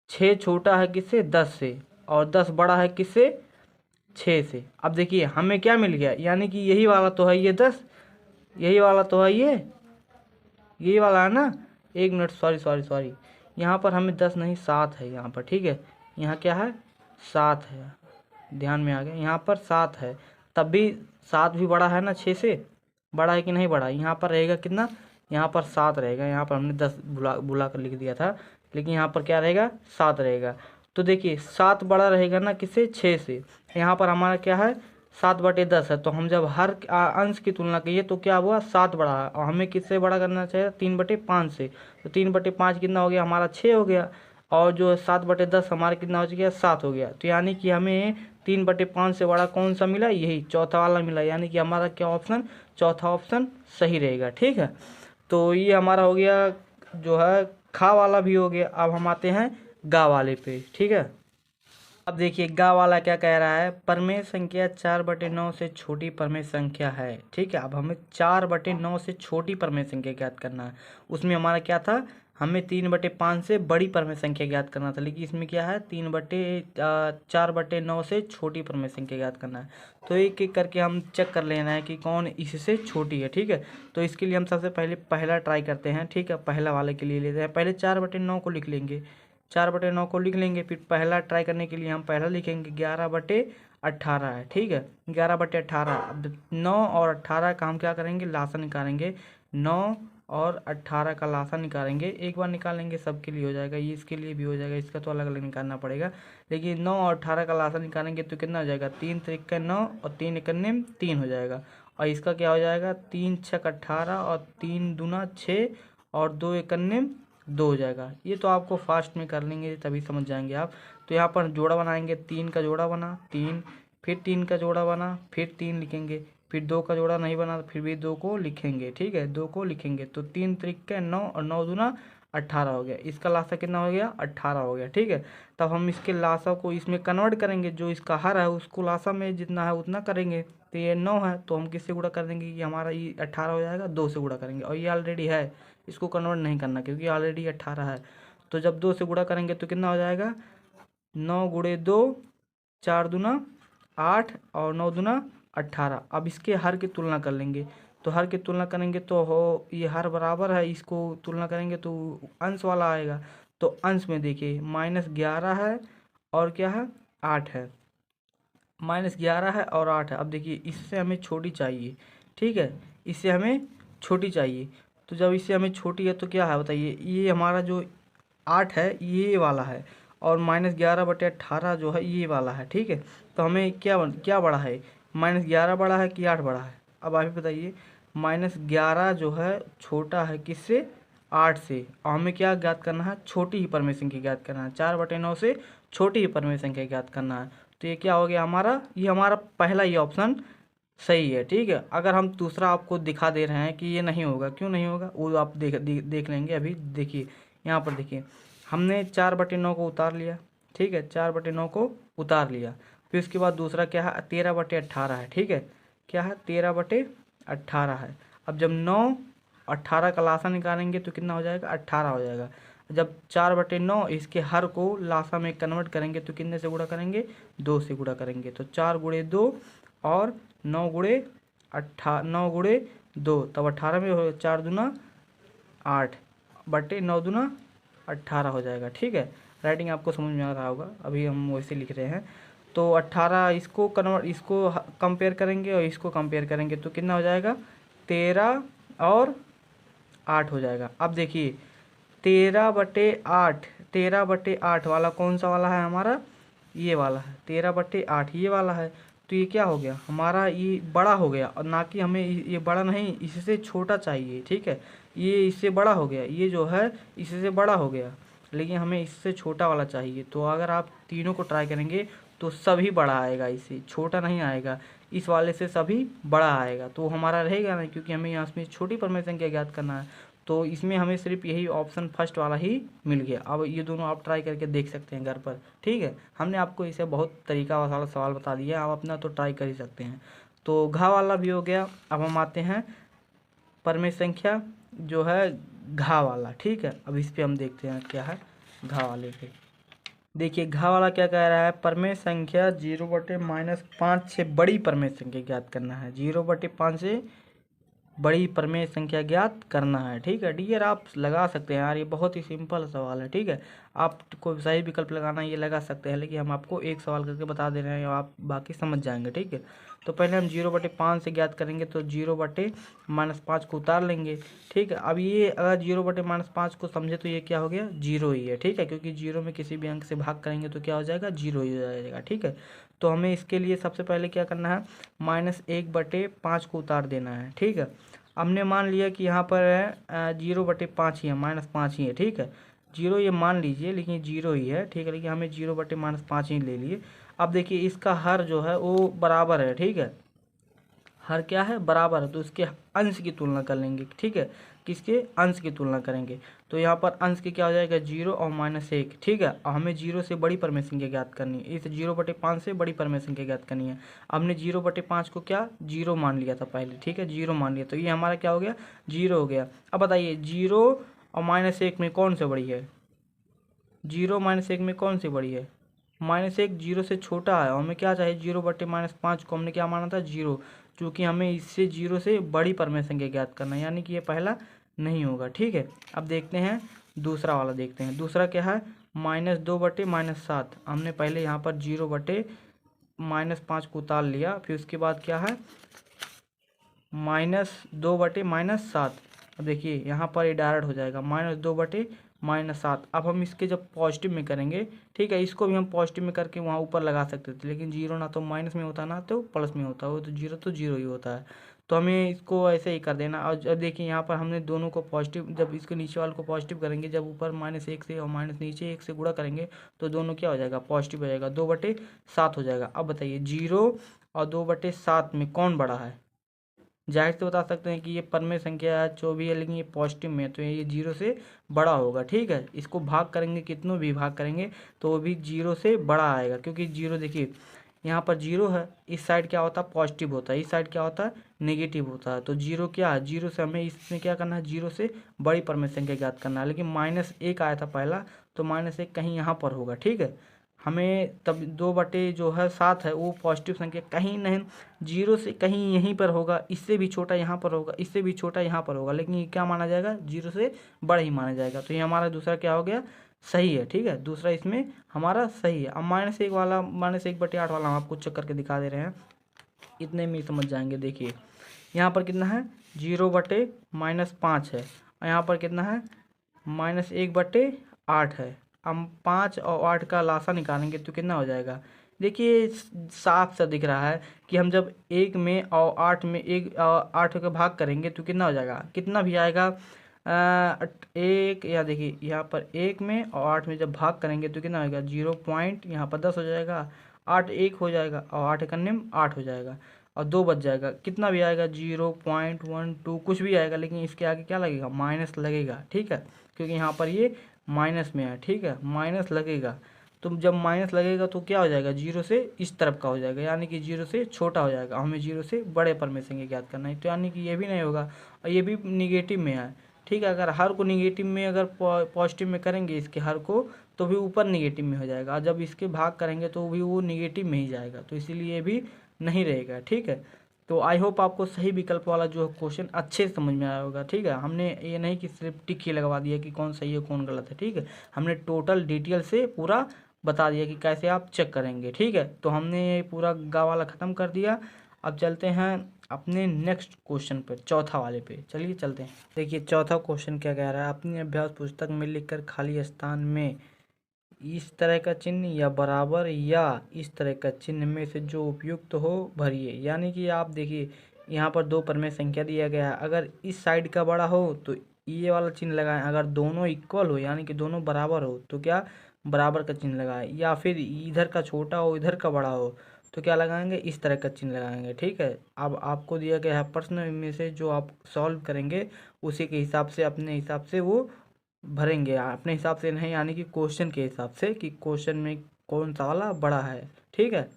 6 छोटा है किससे, 10 से, और 10 बड़ा है किससे, 6 से। अब देखिए हमें क्या मिल गया, यानी कि यही वाला तो है ये 10, यही वाला तो है ये, यही वाला है ना, 1 मिनट, सॉरी, यहाँ पर हमें 10 नहीं 7 है यहाँ पर, ठीक है। यहाँ क्या है 7 है, ध्यान में आ गया। यहाँ पर 7 है, तब भी 7 भी बड़ा है ना 6 से, बड़ा है कि नहीं बड़ा। यहाँ पर रहेगा कितना, यहाँ पर 7 रहेगा। यहाँ पर हमने 10 बुला कर लिख दिया था, लेकिन यहाँ पर क्या रहेगा 7 रहेगा। तो देखिए 7 बड़ा रहेगा ना किससे, 6 से। यहाँ पर हमारा क्या है 7/10 है, तो हम जब हर अंश की तुलना किए तो क्या हुआ 7 बड़ा है, और हमें किससे बड़ा करना चाहिए 3/5 से। तो 3/5 कितना हो गया हमारा 6 हो गया, और जो 7/10 हमारा कितना हो गया 7 हो गया। तो यानी कि हमें 3/5 से बड़ा कौन सा मिला, यही चौथा वाला मिला। यानी कि हमारा क्या ऑप्शन, चौथा ऑप्शन सही रहेगा, ठीक है। तो ये हमारा हो गया जो है खा वाला भी हो गया। अब हम आते हैं गा वाले पे, ठीक है। अब देखिए गा वाला क्या कह रहा है, परमेय संख्या 4/9 से छोटी परमेय संख्या है, ठीक है। अब हमें 4/9 से छोटी परमेय संख्या ज्ञात करना है। उसमें हमारा क्या था, हमें 3/5 से बड़ी परमेय संख्या ज्ञात करना था, लेकिन इसमें क्या है 4/9 से छोटी परमेय संख्या ज्ञात करना है। तो एक एक करके हम चेक कर लेना है कि कौन इससे छोटी है, ठीक है। तो इसके लिए हम सबसे पहले पहला ट्राई करते हैं, ठीक है। पहला वाले के लिए लेते हैं, पहले 4/9 को लिख लेंगे, 4/9 को लिख लेंगे। फिर पहला ट्राई करने के लिए हम पहला लिखेंगे 11/18 है, ठीक है। 11/18। अब 9 और 18 का हम क्या करेंगे, लासा निकालेंगे। 9 और 18 का लासा निकालेंगे, एक बार निकालेंगे सबके लिए हो जाएगा, ये इसके लिए भी हो जाएगा, इसका तो अलग अलग निकालना पड़ेगा। लेकिन 9 और 18 का लासा निकालेंगे तो कितना हो जाएगा, 3 त्रिक 9 और 3 एकन्ने 3 हो जाएगा। और इसका क्या हो जाएगा 3 छक 18 और 3 दूना 6 और 2 एकन्ने 2 हो जाएगा। ये तो आपको फास्ट में कर लेंगे तभी समझ जाएंगे आप। तो यहाँ पर जोड़ा बनाएंगे, 3 का जोड़ा बना 3, फिर 3 का जोड़ा बना, फिर 3 लिखेंगे, फिर 2 का जोड़ा नहीं बना तो फिर भी 2 को लिखेंगे, ठीक है। 2 को लिखेंगे तो 3 त्रिक 9 और 9 दूना 18 हो गया। इसका लासा कितना हो गया 18 हो गया, ठीक है। तब हम इसके लासा को इसमें कन्वर्ट करेंगे, जो इसका हर है उसको लासा में जितना है उतना करेंगे। तो ये 9 है तो हम किससे गुणा कर देंगे कि हमारा ये 18 हो जाएगा, 2 से गुणा करेंगे। और ये ऑलरेडी है, इसको कन्वर्ट नहीं करना क्योंकि ऑलरेडी 18 है। तो जब 2 से गुणा करेंगे तो कितना हो जाएगा 9 गुणे 2 4 दूना 8 और 9 दूना 18। अब इसके हर की तुलना कर लेंगे, तो हर की तुलना करेंगे तो हो ये हर बराबर है, इसको तुलना करेंगे तो अंश वाला आएगा। तो अंश में देखिए -11 है और क्या है 8 है, -11 है और 8 है। अब देखिए इससे हमें छोटी चाहिए, ठीक है, इससे हमें छोटी चाहिए। तो जब इससे हमें छोटी है तो क्या है बताइए, ये हमारा जो 8 है ये वाला है, और -11/18 जो है ये वाला है, ठीक है। तो हमें क्या बड़ा है, -11 बड़ा है कि 8 बड़ा है। अब आप ही बताइए, -11 जो है छोटा है किससे, 8 से। और हमें क्या ज्ञात करना है, छोटी ही परमेय संख्या ज्ञात करना है। 4/9 से छोटी ही परमेय संख्या ज्ञात करना है। तो ये क्या हो गया हमारा, ये हमारा पहला ही ऑप्शन सही है, ठीक है। अगर हम दूसरा आपको दिखा दे रहे हैं कि ये नहीं होगा, क्यों नहीं होगा वो आप देख लेंगे। अभी देखिए यहाँ पर देखिए, हमने 4/9 को उतार लिया, ठीक है, 4/9 को उतार लिया। फिर उसके बाद दूसरा क्या है 13/18 है, ठीक है, क्या है 13/18 है। अब जब 9 18 का लासा निकालेंगे तो कितना हो जाएगा 18 हो जाएगा। जब 4/9 इसके हर को लासा में कन्वर्ट करेंगे तो कितने से गुणा करेंगे, 2 से गुणा करेंगे। तो 4 गुणे 2 और 9 गुणे 2 तब 18 में हो, 4 दूना 8 बटे 9 दूना 18 हो जाएगा, ठीक है। राइटिंग आपको समझ में आ रहा होगा, अभी हम वैसे लिख रहे हैं। तो 18 इसको कंपेयर करेंगे और इसको कंपेयर करेंगे तो कितना हो जाएगा 13 और 8 हो जाएगा। अब देखिए 13/8 वाला कौन सा वाला है हमारा, ये वाला है 13/8 ये वाला है। तो ये क्या हो गया हमारा, ये बड़ा हो गया, और ना कि हमें ये बड़ा नहीं, इससे छोटा चाहिए, ठीक है। ये इससे बड़ा हो गया, ये जो है इससे बड़ा हो गया, लेकिन हमें इससे छोटा वाला चाहिए। तो अगर आप तीनों को ट्राई करेंगे तो सभी बड़ा आएगा, इससे छोटा नहीं आएगा। इस वाले से सभी बड़ा आएगा, तो हमारा रहेगा नहीं, क्योंकि हमें यहाँ में छोटी परमेय संख्या ज्ञात करना है। तो इसमें हमें सिर्फ यही ऑप्शन फर्स्ट वाला ही मिल गया। अब ये दोनों आप ट्राई करके देख सकते हैं घर पर, ठीक है। हमने आपको इसे बहुत तरीका वाला सवाल बता दिया, आप अपना तो ट्राई कर ही सकते हैं। तो घा वाला भी हो गया। अब हम आते हैं परमेय संख्या जो है घा वाला, ठीक है। अब इस पर हम देखते हैं क्या है घा वाले पे। देखिए घा वाला क्या कह रहा है, परमेय संख्या 0/-5 से बड़ी परमेय संख्या ज्ञात करना है। 0/5 से बड़ी प्रमेय संख्या ज्ञात करना है। ठीक है, डी आप लगा सकते हैं यार, ये बहुत ही सिंपल सवाल है। ठीक है, आपको सही विकल्प लगाना ये लगा सकते हैं, लेकिन हम आपको एक सवाल करके बता दे रहे हैं, आप बाकी समझ जाएंगे। ठीक है, तो पहले हम 0/5 से ज्ञात करेंगे, तो 0/-5 को उतार लेंगे। ठीक है, अब ये अगर 0/-5 को समझे तो ये क्या हो गया, 0 ही है। ठीक है, क्योंकि 0 में किसी भी अंक से भाग करेंगे तो क्या हो जाएगा, 0 ही हो जाएगा। ठीक है, तो हमें इसके लिए सबसे पहले क्या करना है, -1/5 को उतार देना है। ठीक है, हमने मान लिया कि यहाँ पर है 0/5 ही है, -5 ही है। ठीक है, 0 ये मान लीजिए, लेकिन 0 ही है। ठीक है, लेकिन हमें 0/-5 ही ले लिए। अब देखिए इसका हर जो है वो बराबर है। ठीक है, हर क्या है, बराबर है, तो इसके अंश की तुलना कर लेंगे। ठीक है, किसके, अंश की तुलना करेंगे, तो यहाँ पर अंश की क्या हो जाएगा, 0 और -1। ठीक है, और हमें 0 से बड़ी प्रमेय संख्या ज्ञात करनी है, इस 0/5 से बड़ी प्रमेय संख्या ज्ञात करनी है। हमने 0/5 को क्या, 0 मान लिया था पहले। ठीक है, 0 मान लिया, तो ये हमारा क्या हो गया, 0 हो गया। अब बताइए 0 और -1 में कौन सा बड़ी है, 0 -1 में कौन सी बड़ी है, -1 0 से छोटा है, और हमें क्या चाहिए, 0/-5 को हमने क्या माना था, 0, क्योंकि हमें इससे 0 से बड़ी प्रमेय संख्या ज्ञात करना है, यानी कि ये पहला नहीं होगा। ठीक है, अब देखते हैं दूसरा वाला, देखते हैं दूसरा क्या है, -2/-7। हमने पहले यहाँ पर 0/-5 को उतार लिया, फिर उसके बाद क्या है, -2/-7। अब देखिए यहाँ पर ये डायरेक्ट हो जाएगा -2/-7। अब हम इसके जब पॉजिटिव में करेंगे, ठीक है, इसको भी हम पॉजिटिव में करके वहाँ ऊपर लगा सकते थे, लेकिन 0 ना तो माइनस में होता ना तो प्लस में होता, वो तो 0 ही होता है, तो हमें इसको ऐसे ही कर देना। और जब देखिए यहाँ पर हमने दोनों को पॉजिटिव, जब इसको नीचे वाले को पॉजिटिव करेंगे, जब ऊपर -1 से और माइनस नीचे 1 से गुणा करेंगे, तो दोनों क्या हो जाएगा, पॉजिटिव हो जाएगा, 2/7 हो जाएगा। अब बताइए 0 और 2/7 में कौन बड़ा है, जाहिर से बता सकते हैं कि ये परमेय संख्या है, 24 है, लेकिन ये पॉजिटिव में है, तो ये 0 से बड़ा होगा। ठीक है, इसको भाग करेंगे, कितनों भी भाग करेंगे तो वो भी 0 से बड़ा आएगा, क्योंकि 0 देखिए यहाँ पर 0 है, इस साइड क्या होता है, पॉजिटिव होता है, इस साइड क्या होता है, नेगेटिव होता है, तो 0 क्या है, 0 से हमें इसमें क्या करना है, 0 से बड़ी परमेय संख्या ज्ञात करना है, लेकिन -1 आया था पहला, तो -1 कहीं यहाँ पर होगा। ठीक है, हमें तब 2/7 है वो पॉजिटिव संख्या कहीं नहीं, 0 से कहीं यहीं पर होगा, इससे भी छोटा यहाँ पर होगा, इससे भी छोटा यहाँ पर होगा, लेकिन ये क्या माना जाएगा, 0 से बड़ा ही माना जाएगा, तो ये हमारा दूसरा क्या हो गया, सही है। ठीक है, दूसरा इसमें हमारा सही है। अब -1 वाला, -1/8 वाला हम आपको चेक करके दिखा दे रहे हैं, इतने में ही समझ जाएंगे। देखिए यहाँ पर कितना है, 0/-5 है, और यहाँ पर कितना है, -1/8 है। हम 5 और 8 का लासा निकालेंगे तो कितना हो जाएगा, देखिए साफ सा दिख रहा है कि हम जब 1 में और 8 में 8 का भाग करेंगे तो कितना हो जाएगा, कितना भी आएगा, एक, या देखिए यहाँ पर 1 में और 8 में जब भाग करेंगे तो कितना होगा, 0 पॉइंट यहाँ पर 10 हो जाएगा, 8 1 हो जाएगा, और 8 एक अन्य 8 हो जाएगा, और 2 बच जाएगा, कितना भी आएगा, 0.12 कुछ भी आएगा, लेकिन इसके आगे क्या लगेगा, माइनस लगेगा। ठीक है, क्योंकि यहाँ पर ये माइनस में है। ठीक है, माइनस लगेगा, तो जब माइनस लगेगा तो क्या हो जाएगा, 0 से इस तरफ का हो जाएगा, यानी कि 0 से छोटा हो जाएगा, हमें 0 से बड़े परमेय संख्या ज्ञात करना है, तो यानी कि ये भी नहीं होगा, और ये भी निगेटिव में है। ठीक है, अगर हर को निगेटिव में, अगर पॉजिटिव में करेंगे इसके हर को, तो भी ऊपर निगेटिव में हो जाएगा, और जब इसके भाग करेंगे तो भी वो निगेटिव में ही जाएगा, तो इसीलिए ये भी नहीं रहेगा। ठीक है, तो आई होप आपको सही विकल्प वाला जो क्वेश्चन अच्छे से समझ में आया होगा। ठीक है, हमने ये नहीं कि सिर्फ टिक ही लगवा दिया कि कौन सही है कौन गलत है। ठीक है, हमने टोटल डिटेल से पूरा बता दिया कि कैसे आप चेक करेंगे। ठीक है, तो हमने ये पूरा गा वाला ख़त्म कर दिया। अब चलते हैं अपने नेक्स्ट क्वेश्चन पर, चौथा वाले पे, चलिए चलते हैं। देखिए चौथा क्वेश्चन क्या कह रहा है, अपनी अभ्यास पुस्तक में लिखकर खाली स्थान में इस तरह का चिन्ह या बराबर या इस तरह का चिन्ह में से जो उपयुक्त हो भरिए। यानी कि आप देखिए यहाँ पर दो परमेय संख्या दिया गया है, अगर इस साइड का बड़ा हो तो ये वाला चिन्ह लगाएं, अगर दोनों इक्वल हो यानी कि दोनों बराबर हो तो क्या, बराबर का चिन्ह लगाएं, या फिर इधर का छोटा हो इधर का बड़ा हो तो क्या लगाएंगे, इस तरह का चिन्ह लगाएंगे। ठीक है, अब आपको दिया गया है प्रश्न में से जो आप सॉल्व करेंगे उसी के हिसाब से, अपने हिसाब से वो भरेंगे, अपने हिसाब से नहीं, यानी कि क्वेश्चन के हिसाब से कि क्वेश्चन में कौन सा वाला बड़ा है। ठीक है,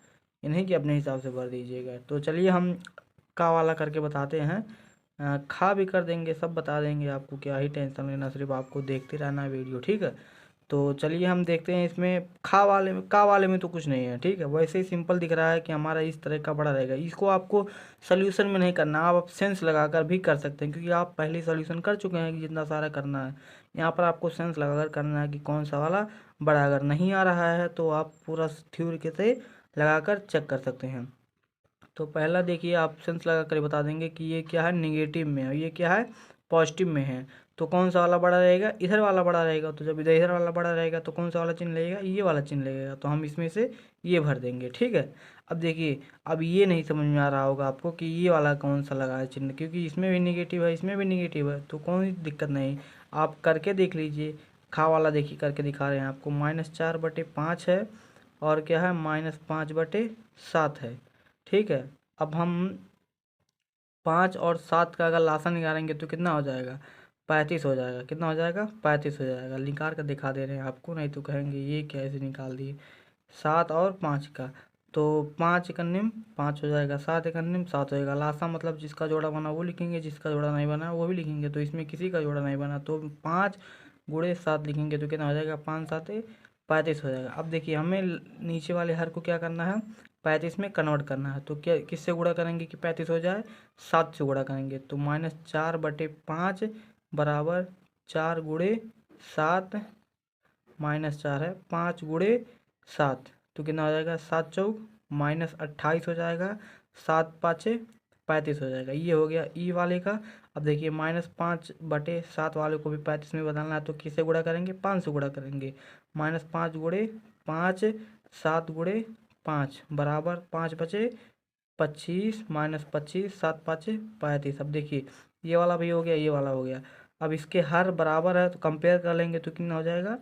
ये नहीं कि अपने हिसाब से भर दीजिएगा। तो चलिए हम का वाला करके बताते हैं, खा भी कर देंगे, सब बता देंगे आपको, क्या ही टेंशन लेना, सिर्फ आपको देखते रहना वीडियो। ठीक है, तो चलिए हम देखते हैं इसमें का वाले में तो कुछ नहीं है, ठीक है। वैसे ही सिंपल दिख रहा है कि हमारा इस तरह का बड़ा रहेगा। इसको आपको सोल्यूशन में नहीं करना, आप सेंस लगाकर भी कर सकते हैं, क्योंकि आप पहले सोल्यूशन कर चुके हैं कि जितना सारा करना है। यहाँ पर आपको सेंस लगाकर करना है कि कौन सा वाला बड़ा। अगर नहीं आ रहा है तो आप पूरा थ्योरी से लगाकर चेक कर सकते हैं। तो पहला देखिए, आप सेंस लगा कर बता देंगे कि ये क्या है, निगेटिव में है, ये क्या है, पॉजिटिव में है। तो कौन सा वाला बड़ा रहेगा, इधर वाला बड़ा रहेगा। तो जब इधर वाला बड़ा रहेगा तो कौन सा वाला चिन्ह लगेगा, ये वाला चिन्ह लगेगा। तो हम इसमें से ये भर देंगे, ठीक है। अब देखिए, अब ये नहीं समझ में आ रहा होगा आपको कि ये वाला कौन सा लगा है चिन्ह, क्योंकि इसमें भी निगेटिव है, इसमें भी निगेटिव है, तो कोई दिक्कत नहीं। आप करके देख लीजिए। खा वाला देखिए करके दिखा रहे हैं आपको, -4/5 है और क्या है, -5/7 है, ठीक है। अब हम 5 और 7 का अगर लासा निकालेंगे तो कितना हो जाएगा, 35 हो जाएगा। कितना हो जाएगा, 35 हो जाएगा। निकाल कर दिखा दे रहे हैं आपको, नहीं तो कहेंगे ये कैसे निकाल दिए। 7 और 5 का, तो 5 एकन्निम 5 हो जाएगा, 7 एकन्निम 7 हो जाएगा। लासा मतलब जिसका जोड़ा बना वो लिखेंगे, जिसका जोड़ा नहीं बना वो भी लिखेंगे। तो इसमें किसी का जोड़ा नहीं बना, तो 5 गुणे 7 लिखेंगे तो कितना हो जाएगा, 5 7 35 हो जाएगा। अब देखिए, हमें नीचे वाले हर को क्या करना है, 35 में कन्वर्ट करना है। तो क्या किससे गुणा करेंगे कि 35 हो जाए, 7 से गुणा करेंगे। तो -4/5 बराबर 4 गुणे 7, -4 है, 5 गुणे 7, तो कितना हो जाएगा, 7 चौक -28 हो जाएगा, 7 पाँचे 35 हो जाएगा। ये हो गया ई वाले का। अब देखिए, -5/7 वाले को भी 35 में बदलना है, तो किससे गुणा करेंगे, 5 से गुणा करेंगे। -5 गुणे 5, 7 गुणे 5 बराबर 5 बचे 25, -25, 7 पाँचे 35। अब देखिए, ये वाला भी हो गया, ये वाला हो गया। अब इसके हर बराबर है तो कंपेयर कर लेंगे तो कितना हो जाएगा,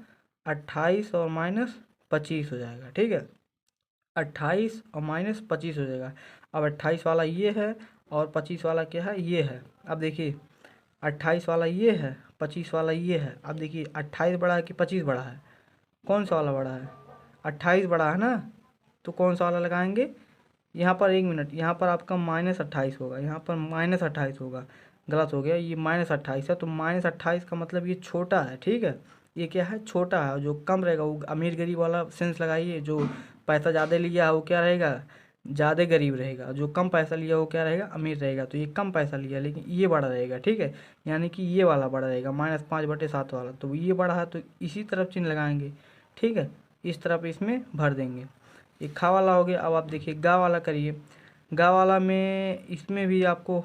28 और -25 हो जाएगा, ठीक है। 28 और -25 हो जाएगा। अब 28 वाला ये है और 25 वाला क्या है, ये है। अब देखिए, 28 वाला ये है, 25 वाला ये है। अब देखिए, 28 बड़ा है कि 25 बड़ा है, कौन सा वाला बड़ा है, 28 बड़ा है ना। तो कौन सा वाला लगाएंगे, यहाँ पर 1 मिनट, यहाँ पर आपका -28 होगा, यहाँ पर -28 होगा, गलत हो गया। ये -28 है, तो -28 का मतलब ये छोटा है, ठीक है। ये क्या है, छोटा है। जो कम रहेगा वो अमीर गरीब वाला सेंस लगाइए। जो पैसा ज़्यादा लिया है वो क्या रहेगा, ज़्यादा गरीब रहेगा। जो कम पैसा लिया वो क्या रहेगा, अमीर रहेगा। तो ये कम पैसा लिया लेकिन ये बड़ा रहेगा, ठीक है। यानी कि ये वाला बड़ा रहेगा, -5/7 वाला। तो ये बड़ा है तो इसी तरफ चिन्ह लगाएंगे, ठीक है। इस तरफ इसमें भर देंगे। ये खा वाला हो गया। अब आप देखिए, गा वाला करिए। गा वाला में इसमें भी आपको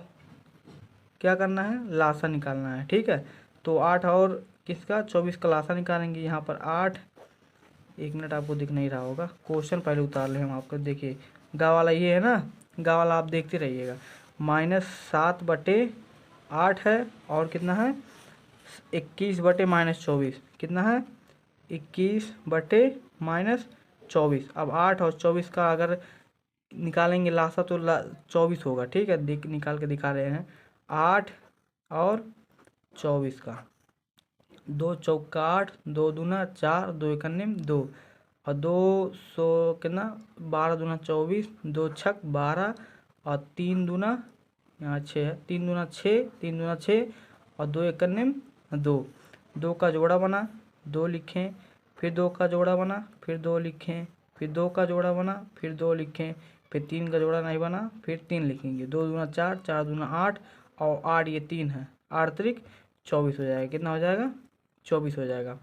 क्या करना है, लासा निकालना है, ठीक है। तो 8 और किसका, 24 का लासा निकालेंगे। यहाँ पर 8, 1 मिनट, आपको दिख नहीं रहा होगा, क्वेश्चन पहले उतार ले हम आपको। देखिए, गा वाला ये है ना, गा वाला आप देखते रहिएगा। -7/8 है और कितना है, 21/-24 कितना है, 21/-24। अब 8 और 24 का अगर निकालेंगे लासा तो 24 होगा, ठीक है। निकाल के दिखा रहे हैं। 8 और 24 का, 2 चौका 8, 2 दूना 4, 2 एकन्निम 2 और 200 कितना, 12 दूना 24, 2 छक 12 और 3 दूना, यहाँ 6 है, 3 दूना 6, 3 दूना 6 और 2 एकन्निम 2। 2 का जोड़ा बना, 2 लिखें, फिर 2 का जोड़ा बना, फिर 2 लिखें, फिर 2 का जोड़ा बना, फिर 2 लिखें, फिर 3 का जोड़ा नहीं बना, फिर 3 लिखेंगे। 2 दूना 4, 4 दूना 8 और 8 ये 3 है, 8 त्रिक 24 हो जाएगा। कितना हो जाएगा, 24 हो जाएगा।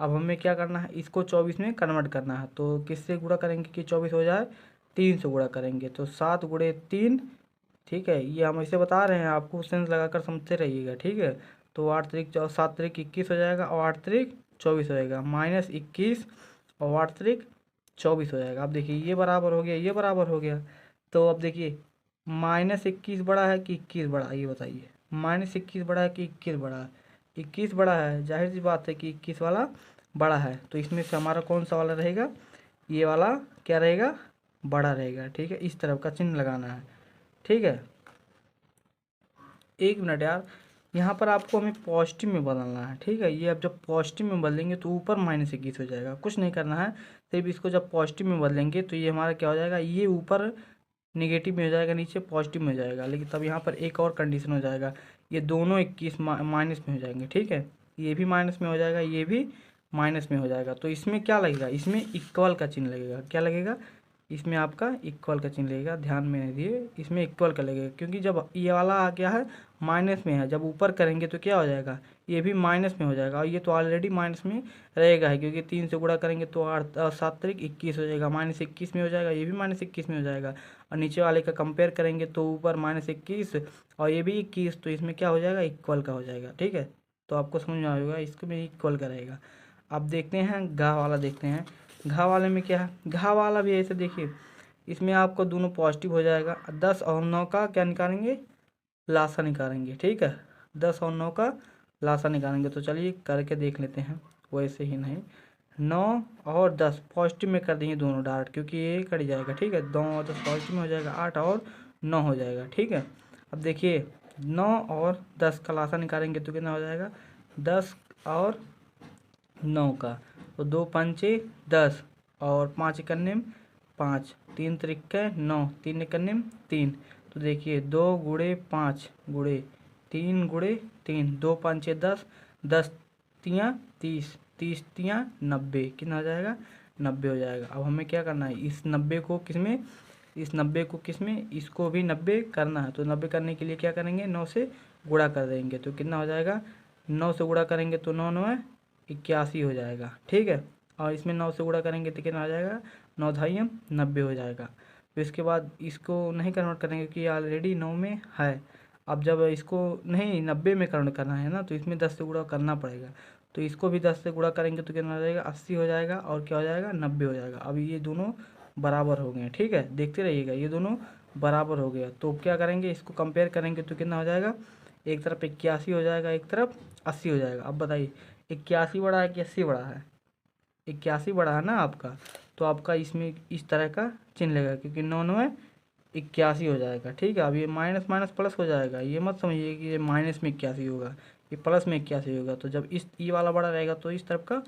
अब हमें क्या करना है, इसको 24 में कन्वर्ट करना है। तो किससे गुणा करेंगे कि 24 हो जाए, 3 से गुणा करेंगे। तो 7 गुणे 3, ठीक है। ये हम इसे बता रहे हैं, आपको सेंस लगाकर समझते रहिएगा, ठीक है। तो 8 त्रिक 7 त्रिक 21 हो जाएगा और 8 त्रिक 24 हो जाएगा, -21 और 8 त्रिक 24 हो जाएगा। अब देखिए, ये बराबर हो गया, ये बराबर हो गया। तो अब देखिए, -21 बड़ा है कि 21 बड़ा है, ये बताइए। -21 बड़ा है कि 21 बड़ा है, 21 बड़ा है। जाहिर सी बात है कि 21 वाला बड़ा है। तो इसमें से हमारा कौन सा वाला रहेगा, ये वाला क्या रहेगा, बड़ा रहेगा, ठीक है। इस तरफ का चिन्ह लगाना है, ठीक है। 1 मिनट यार, यहाँ पर आपको हमें पॉजिटिव में बदलना है, ठीक है। ये अब जब पॉजिटिव में बदलेंगे तो ऊपर -21 हो जाएगा, कुछ नहीं करना है। सिर्फ इसको जब पॉजिटिव में बदलेंगे तो ये हमारा क्या हो जाएगा, ये ऊपर नेगेटिव में हो जाएगा, नीचे पॉजिटिव में हो जाएगा। लेकिन तब यहाँ पर एक और कंडीशन हो जाएगा, ये दोनों 21 माइनस में हो जाएंगे, ठीक है। ये भी माइनस में हो जाएगा, ये भी माइनस में हो जाएगा। तो इसमें क्या लगेगा, इसमें इक्वल का चिन्ह लगेगा। क्या लगेगा, इसमें आपका इक्वल का चिन्ह लगेगा। ध्यान में नहीं दिए, इसमें इक्वल का लगेगा, क्योंकि जब ये वाला आ गया है माइनस में है, जब ऊपर करेंगे तो क्या हो जाएगा, ये भी माइनस में हो जाएगा। और ये तो ऑलरेडी माइनस में रहेगा है, क्योंकि 3 से गुणा करेंगे तो 8 7 तारीख 21 हो जाएगा, -21 में हो जाएगा, ये भी -21 में हो जाएगा। और नीचे वाले का कंपेयर करेंगे तो ऊपर -21 और ये भी 21, तो इसमें क्या हो जाएगा, इक्वल का हो जाएगा। ठीक है, तो आपको समझ में आएगा, इसको में इक्वल का रहेगा। अब देखते हैं घा वाला, देखते हैं घा वाले में क्या है। घा वाला भी ऐसे देखिए, इसमें आपको दोनों पॉजिटिव हो जाएगा। 10 और 9 का क्या निकालेंगे, लासा निकालेंगे। ठीक है, 10 और 9 का लासा निकालेंगे। तो चलिए करके देख लेते हैं, वैसे ही नहीं। 9 और 10 पॉजिटिव में कर देंगे दोनों डायरेक्ट, क्योंकि ये कट जाएगा। ठीक है, 2 और 10 पॉजिटिव में हो जाएगा, 8 और 9 हो जाएगा। ठीक है, अब देखिए 9 और 10 का लासा निकालेंगे तो कितना हो जाएगा, 10 और 9 का, तो 2 पंचे 10 और 5 इकन्ने 5, 3 त्रिक्के 9, 3 इकन्ने 3। तो देखिए 2 गुणे 5 गुणे 3 गुणे 3, 2 पंचे 10, 10 तियाँ 30, 30 तियाँ 90, कितना हो जाएगा, 90 हो जाएगा। अब हमें क्या करना है, इस 90 को किसमें, इस 90 को किसमें, इसको भी 90 करना है। तो 90 करने के लिए क्या करेंगे, 9 से गुणा कर देंगे। तो कितना हो जाएगा, 9 से गुणा करेंगे तो 9 9 81 हो जाएगा। ठीक है, और इसमें 9 से गुणा करेंगे तो कितना आ जाएगा, 9 धाई 90 हो जाएगा। फिर इसके बाद इसको नहीं कन्वर्ट करेंगे क्योंकि ऑलरेडी 9 में है। अब जब इसको नहीं 90 में कन्वर्ट करना है ना, तो इसमें 10 से गुणा करना पड़ेगा। तो इसको भी 10 से गुणा करेंगे तो कितना हो जाएगा, 80 हो जाएगा, और क्या हो जाएगा, 90 हो जाएगा। अब ये दोनों बराबर हो गए। ठीक है, देखते रहिएगा, ये दोनों बराबर हो गया। तो क्या करेंगे, इसको कंपेयर करेंगे तो कितना हो जाएगा, एक तरफ 81 हो जाएगा, एक तरफ 80 हो जाएगा। अब बताइए 81 बड़ा है कि 80 बड़ा है, 81 बड़ा है ना आपका, तो आपका इसमें इस तरह का चिन्ह लगेगा, क्योंकि 9 9 81 हो जाएगा। ठीक है, अब ये माइनस माइनस प्लस हो जाएगा, ये मत समझिए कि ये माइनस में 81 होगा, ये प्लस में 81 होगा। तो जब इस ई वाला बड़ा रहेगा तो इस तरफ का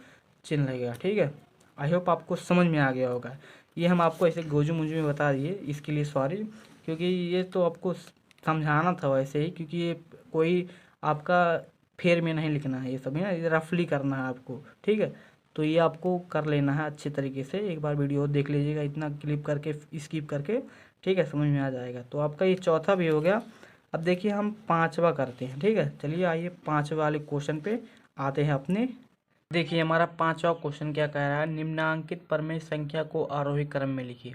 चिन्ह लगेगा। ठीक है, आई होप आपको समझ में आ गया होगा। ये हम आपको ऐसे गोजू मुझू में बता दिए, इसके लिए सॉरी, क्योंकि ये तो आपको समझाना था वैसे ही, क्योंकि ये कोई आपका फेर में नहीं लिखना है, ये सब है ना, रफली करना है आपको। ठीक है, तो ये आपको कर लेना है अच्छे तरीके से। एक बार वीडियो देख लीजिएगा, इतना क्लिप करके स्किप करके, ठीक है, समझ में आ जाएगा। तो आपका ये चौथा भी हो गया। अब देखिए हम पांचवा करते हैं। ठीक है, चलिए आइए पांचवा वाले क्वेश्चन पे आते हैं अपने। देखिए हमारा पांचवा क्वेश्चन क्या कह रहा है, निम्नांकित परमेय संख्या को आरोही क्रम में लिखिए।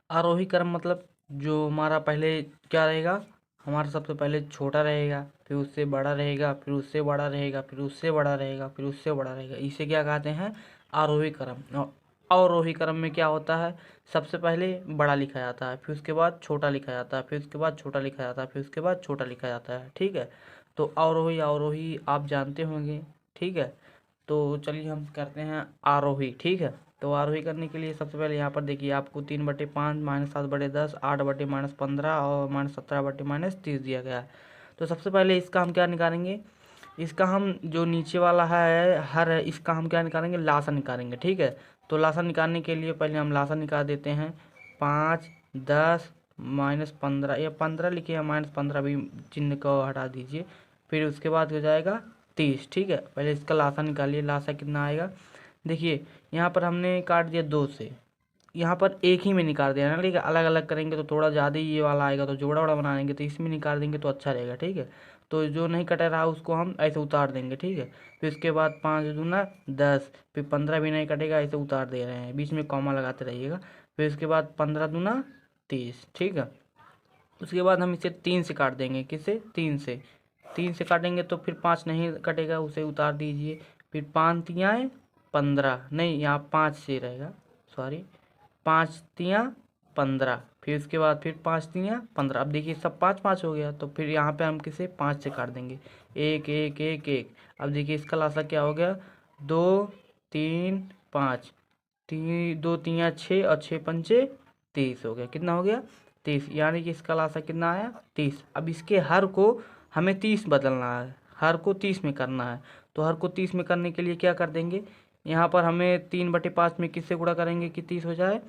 आरोही क्रम मतलब जो हमारा पहले क्या रहेगा, हमारा सबसे पहले छोटा रहेगा, फिर उससे बड़ा रहेगा, फिर उससे बड़ा रहेगा, फिर उससे बड़ा रहेगा, फिर उससे बड़ा रहेगा। इसे क्या कहते हैं, आरोही क्रम। और अवरोही क्रम में क्या होता है, सबसे पहले बड़ा लिखा जाता है, फिर उसके बाद छोटा लिखा जाता है, फिर उसके बाद छोटा लिखा जाता है, फिर उसके बाद छोटा लिखा जाता है। ठीक है, तो अवरोही अवरोही आप जानते होंगे। ठीक है, तो चलिए हम करते हैं आरोही। ठीक है, तो आरोही करने के लिए सबसे पहले यहाँ पर देखिए आपको 3/5 -7/10 8/-15 और -17/-30 दिया गया है। तो सबसे पहले इसका हम क्या निकालेंगे, इसका हम जो नीचे वाला है हर है, इसका हम क्या निकालेंगे, लासा निकालेंगे। ठीक है, तो लासा निकालने के लिए पहले हम लासा निकाल देते हैं। 5 10 -15 या 15 लिखिए, -15 भी चिन्ह को हटा दीजिए। फिर उसके बाद हो जाएगा 30। ठीक है, पहले इसका लासा निकालिए, लासा कितना आएगा। देखिए यहाँ पर हमने काट दिया 2 से, यहाँ पर एक ही में निकाल दिया ना, ठीक है, अलग अलग करेंगे तो थोड़ा ज़्यादा ही ये वाला आएगा, तो जोड़ा वोड़ा बनाएंगे तो इसमें निकाल देंगे तो अच्छा रहेगा। ठीक है, तो जो नहीं कटा रहा उसको हम ऐसे उतार देंगे। ठीक है, फिर उसके बाद 5 दूना 10, फिर 15 भी नहीं कटेगा, ऐसे उतार दे रहे हैं, बीच में कॉमा लगाते रहिएगा। फिर उसके बाद 15 दूना 30। ठीक है, उसके बाद हम इसे 3 से काट देंगे, किससे, 3 से काटेंगे तो फिर 5 नहीं कटेगा, उसे उतार दीजिए। फिर 5 तियाँ 15, नहीं यहाँ 5 से रहेगा, सॉरी, 5 तियाँ 15, फिर उसके बाद फिर 5 तियाँ 15। अब देखिए सब 5 5 हो गया, तो फिर यहाँ पे हम किसे 5 से काट देंगे, 1 1 1 1। अब देखिए इसका लासा क्या हो गया, 2 3 5, 2 तियाँ 6 और 6 पंचे 30 हो गया। कितना हो गया, 30, यानी कि इसका लासा कितना आया, 30। अब इसके हर को हमें 30 बदलना है, हर को 30 में करना है। तो हर को 30 में करने के लिए क्या कर देंगे, यहाँ पर हमें 3/5 में किससे गुणा करेंगे कि 30 हो जाए,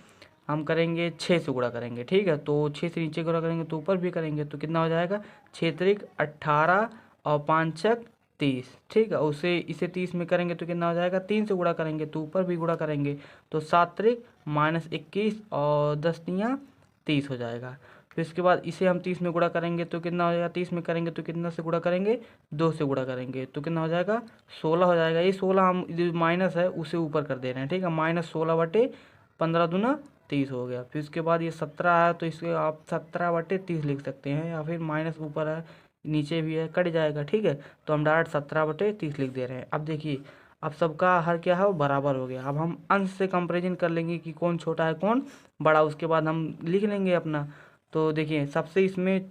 हम करेंगे 6 से गुणा करेंगे। ठीक है, तो 6 से नीचे गुणा करेंगे तो ऊपर भी करेंगे, तो कितना हो जाएगा, 6 त्रिक 18 और 5 छक 30, ठीक है। उसे इसे 30 में करेंगे तो कितना हो जाएगा, 3 से गुणा करेंगे तो ऊपर भी गुणा करेंगे तो 7 त्रिक -21 और 10 तियाँ 30 हो जाएगा। फिर इसके बाद इसे हम 30 में गुणा करेंगे तो कितना हो जाएगा, 30 में करेंगे तो कितना से गुणा करेंगे, 2 से गुणा करेंगे तो कितना हो जाएगा, 16 हो जाएगा। ये 16 हम जो माइनस है उसे ऊपर कर दे रहे हैं, ठीक है। -16/15 दूना 30 हो गया। फिर उसके बाद ये 17 है तो इसके आप 17/30 लिख सकते हैं, या फिर माइनस ऊपर है नीचे भी है कट जाएगा, ठीक है। तो हम डायरेक्ट 17/30 लिख दे रहे हैं। अब देखिए अब सबका हर क्या है वो बराबर हो गया। अब हम अंश से कंपेरिजन कर लेंगे कि कौन छोटा है कौन बड़ा, उसके बाद हम लिख लेंगे अपना। तो देखिए सबसे इसमें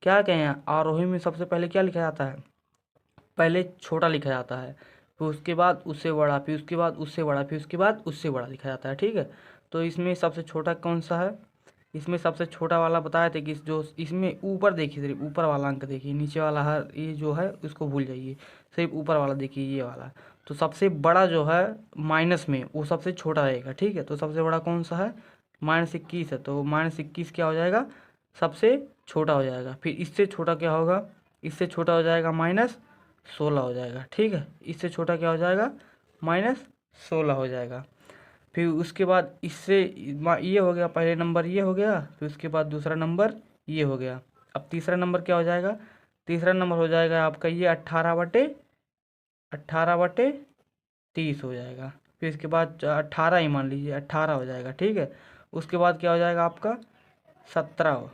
क्या कहें, आरोही में सबसे पहले क्या लिखा जाता है, पहले छोटा लिखा जाता है, फिर उसके बाद उससे बड़ा, फिर उसके बाद उससे बड़ा, फिर उसके बाद उससे बड़ा लिखा जाता है, ठीक है। तो इसमें सबसे छोटा कौन सा है, इसमें सबसे छोटा वाला बताए थे कि जो इसमें ऊपर देखिए, सिर्फ ऊपर वाला अंक देखिए, नीचे वाला हर ये जो है उसको भूल जाइए, सिर्फ ऊपर वाला देखिए ये वाला। तो सबसे बड़ा जो है माइनस में वो सबसे छोटा रहेगा, ठीक है। तो सबसे बड़ा कौन सा है, -21 है, तो -21 क्या हो जाएगा, सबसे छोटा हो जाएगा। फिर इससे छोटा क्या होगा, इससे छोटा हो जाएगा -16 हो जाएगा, ठीक है। इससे छोटा क्या हो जाएगा, -16 हो जाएगा। फिर उसके बाद इससे ये हो गया, पहले नंबर ये हो गया, फिर उसके बाद दूसरा नंबर ये हो गया। अब तीसरा नंबर क्या हो जाएगा, तीसरा नंबर हो जाएगा आपका ये 18/30 हो जाएगा। फिर इसके बाद 18 ही मान लीजिए, 18 हो जाएगा, ठीक है। उसके बाद क्या हो जाएगा आपका 17,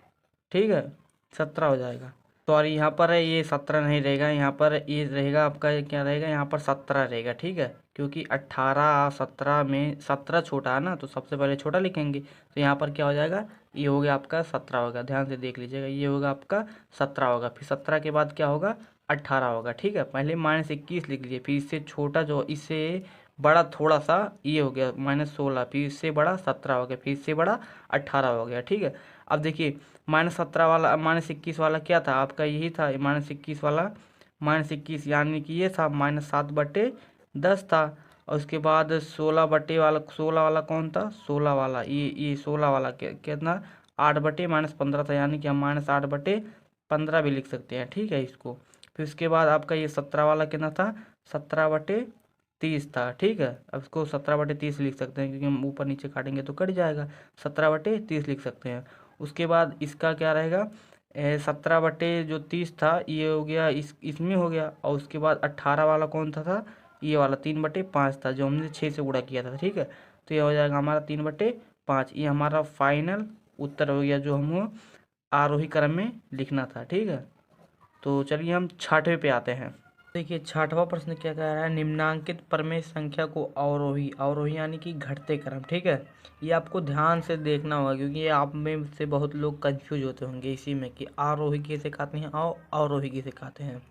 ठीक है, 17 हो जाएगा। सॉरी यहाँ पर है ये 17 नहीं रहेगा, यहाँ पर ये रहेगा आपका, ये क्या रहेगा, यहाँ पर 17 रहेगा, ठीक है। क्योंकि 18 17 में 17 छोटा है ना, तो सबसे पहले छोटा लिखेंगे। तो यहाँ पर क्या हो जाएगा, ये हो गया आपका 17 होगा, ध्यान से देख लीजिएगा, ये होगा आपका 17 होगा। फिर 17 के बाद क्या होगा, 18 होगा, ठीक है। पहले -21 लिख लीजिए, फिर इससे छोटा जो इससे बड़ा थोड़ा सा ये हो गया -16, फिर इससे बड़ा 17 हो गया, फिर इससे बड़ा 18 हो गया, ठीक है। अब देखिए -17 वाला -21 वाला क्या था आपका, यही था -21 वाला, -21 यानी कि ये था -7/10 था। और उसके बाद 16 वाला कौन था, 16 वाला ये 16 वाला कितना 8 -15 था, यानी कि हम -8/15 भी लिख सकते हैं, ठीक है इसको। फिर उसके बाद आपका ये 17 वाला कितना था, 17/30 था, ठीक है। अब इसको 17/30 लिख सकते हैं, क्योंकि हम ऊपर नीचे काटेंगे तो कट जाएगा, 17/30 लिख सकते हैं। उसके बाद इसका क्या रहेगा, 17/30 था, ये हो गया इसमें हो गया। और उसके बाद 18 वाला कौन था ये वाला 3/5 था, जो हमने 6 से गुणा किया था, ठीक है। तो ये हो जाएगा हमारा 3/5, ये हमारा फाइनल उत्तर हो गया जो हम आरोही क्रम में लिखना था, ठीक है। तो चलिए हम 6वें पे आते हैं। देखिए 6वां प्रश्न क्या कह रहा है, निम्नांकित प्रमेय संख्या को अवरोही, अवरोही यानी कि घटते क्रम, ठीक है। ये आपको ध्यान से देखना होगा, क्योंकि ये आप में से बहुत लोग कंफ्यूज होते होंगे इसी में कि आरोही किसे कहते हैं और अवरोही किसे कहते हैं।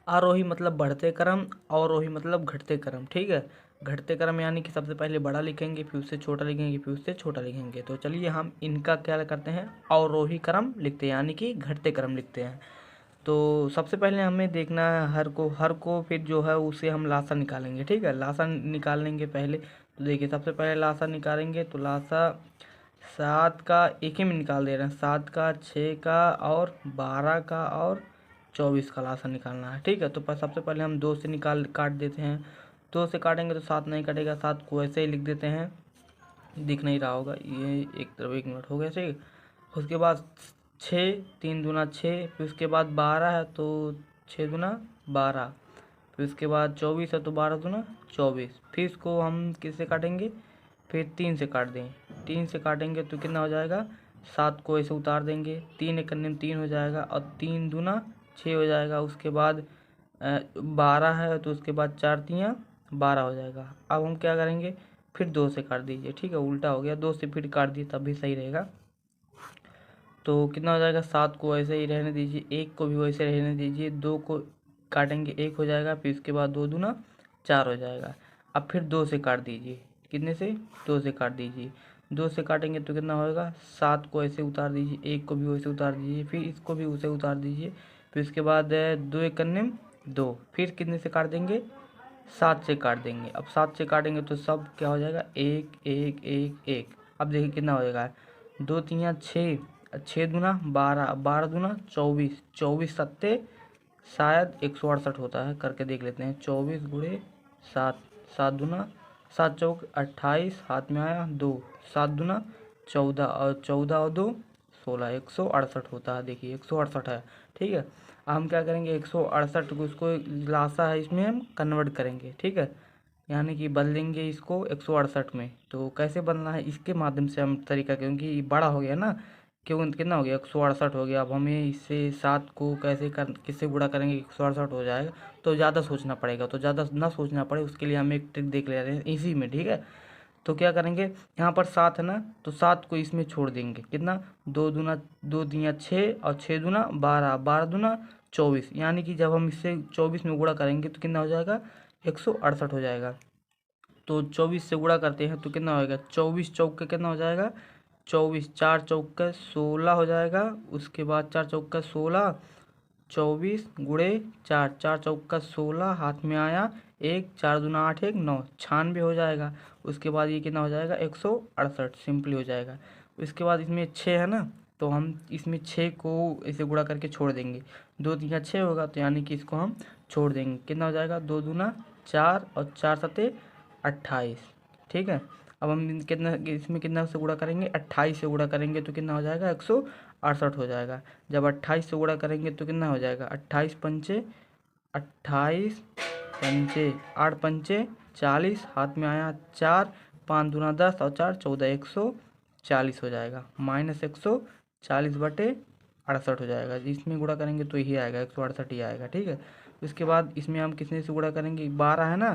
आरोही मतलब बढ़ते क्रम, अवरोही मतलब घटते क्रम, ठीक है। घटते क्रम यानी कि सबसे पहले बड़ा लिखेंगे, फिर उससे छोटा लिखेंगे, फिर उससे छोटा लिखेंगे। तो चलिए हम इनका क्या करते हैं, अवरोही क्रम लिखते हैं, यानी कि घटते क्रम लिखते हैं। तो सबसे पहले हमें देखना है हर को फिर जो है उसे हम लासा निकालेंगे, ठीक है। लासा निकालेंगे पहले, तो देखिए सबसे पहले लासा निकालेंगे तो लासा 7 का एक ही में निकाल दे रहे हैं, 7 का 6 का और 12 का और 24 का लासा निकालना है, ठीक है। तो सबसे पहले हम 2 से काट देते हैं, 2 से काटेंगे तो 7 नहीं कटेगा, 7 को ऐसे ही लिख देते हैं, दिख नहीं रहा होगा ये एक तरफ, 1 मिनट हो गया, ठीक। उसके बाद 6 3 दूना 6, फिर उसके बाद 12 है तो 6 दूना 12, फिर उसके बाद 24 है तो 12 दूना 24। फिर इसको हम किससे काटेंगे, फिर 3 से काट दें, 3 से काटेंगे तो कितना हो जाएगा, 7 को ऐसे उतार देंगे, 3 एक करने में 3 हो जाएगा और 3 दूना 6 हो जाएगा। उसके बाद 12 है तो उसके बाद 4 तियाँ 12 हो जाएगा। अब हम क्या करेंगे, फिर 2 से काट दीजिए, ठीक है, उल्टा हो गया, 2 से फिर काट दिए तब भी सही रहेगा। तो कितना हो जाएगा, 7 को ऐसे ही रहने दीजिए, 1 को भी वैसे रहने दीजिए, 2 को काटेंगे 1 हो जाएगा, फिर इसके बाद 2 दूना 4 हो जाएगा। अब फिर 2 से काट दीजिए, कितने से, 2 से काट दीजिए, 2 से काटेंगे तो कितना होएगा, 7 को ऐसे उतार दीजिए, 1 को भी वैसे उतार दीजिए, फिर इसको भी उसे उतार दीजिए, फिर इसके बाद 2 एक करने में 2, फिर कितने से काट देंगे, 7 से काट देंगे। अब 7 से काटेंगे तो सब क्या हो जाएगा, 1 1 1 1। अब देखिए कितना हो जाएगा, 2 तियाँ 6, 6 दूना 12, 12 दूना 24, 24 सत्ते शायद 168 होता है, करके देख लेते हैं। 24 गुणे 7, 7 दूना 7 चौक 28, हाथ में आया 2, 7 दूना 14 और 14 और 2 16, 168 होता है। देखिए 168 है, ठीक है। अब हम क्या करेंगे, 168 को उसको लासा है इसमें हम कन्वर्ट करेंगे, ठीक है, यानी कि बदलेंगे इसको 168 में। तो कैसे बनना है इसके माध्यम से हम तरीका, क्योंकि ये बड़ा हो गया ना, क्यों कितना हो गया 168 हो गया। अब हमें इससे 7 को कैसे कर किससे गुणा करेंगे 168 हो जाएगा, तो ज़्यादा सोचना पड़ेगा। तो ज़्यादा ना सोचना पड़े उसके लिए हम एक ट्रिक देख ले रहे हैं इसी में, ठीक है। तो क्या करेंगे, यहाँ पर 7 है ना, तो 7 को इसमें छोड़ देंगे। कितना, 2 दूना 2 दिया 6 और 6 दूना 12, 12 दूना 24, यानी कि जब हम इससे 24 में गुणा करेंगे तो कितना हो जाएगा, 168 हो जाएगा। तो 24 से गुणा करते हैं तो कितना होएगा, 24 चौक का कितना हो जाएगा, 24, 4 चौक का 16 हो जाएगा। उसके बाद 4 चौक का 16, 24 गुणे 4, 4 चौक का 16, हाथ में आया 1, 4 दूना 8, 1 9, 96 हो जाएगा। उसके बाद ये कितना हो जाएगा, 168 सिंपली हो जाएगा। उसके बाद इसमें 6 है ना, तो हम इसमें 6 को इसे गुणा करके छोड़ देंगे। 2 तिया 6 होगा, तो यानी कि इसको हम छोड़ देंगे। कितना हो जाएगा, 2 दूना 4 और 4 सते 28, ठीक है। अब हम कितना इसमें कितना से गुणा करेंगे, 28 से गुणा करेंगे तो कितना हो जाएगा, 168 हो जाएगा। जब 28 से गुणा करेंगे तो कितना हो जाएगा, 28 पंचे 28 पंचे 8 पंचे 40, हाथ में आया 4, 5 दूना 10 और 4 14, 140 हो जाएगा। माइनस 140 बटे 68 हो जाएगा। इसमें गुणा करेंगे तो यही आएगा, 168 ही आएगा, ठीक है। उसके बाद इसमें हम किसने से गुणा करेंगे, 12 है ना,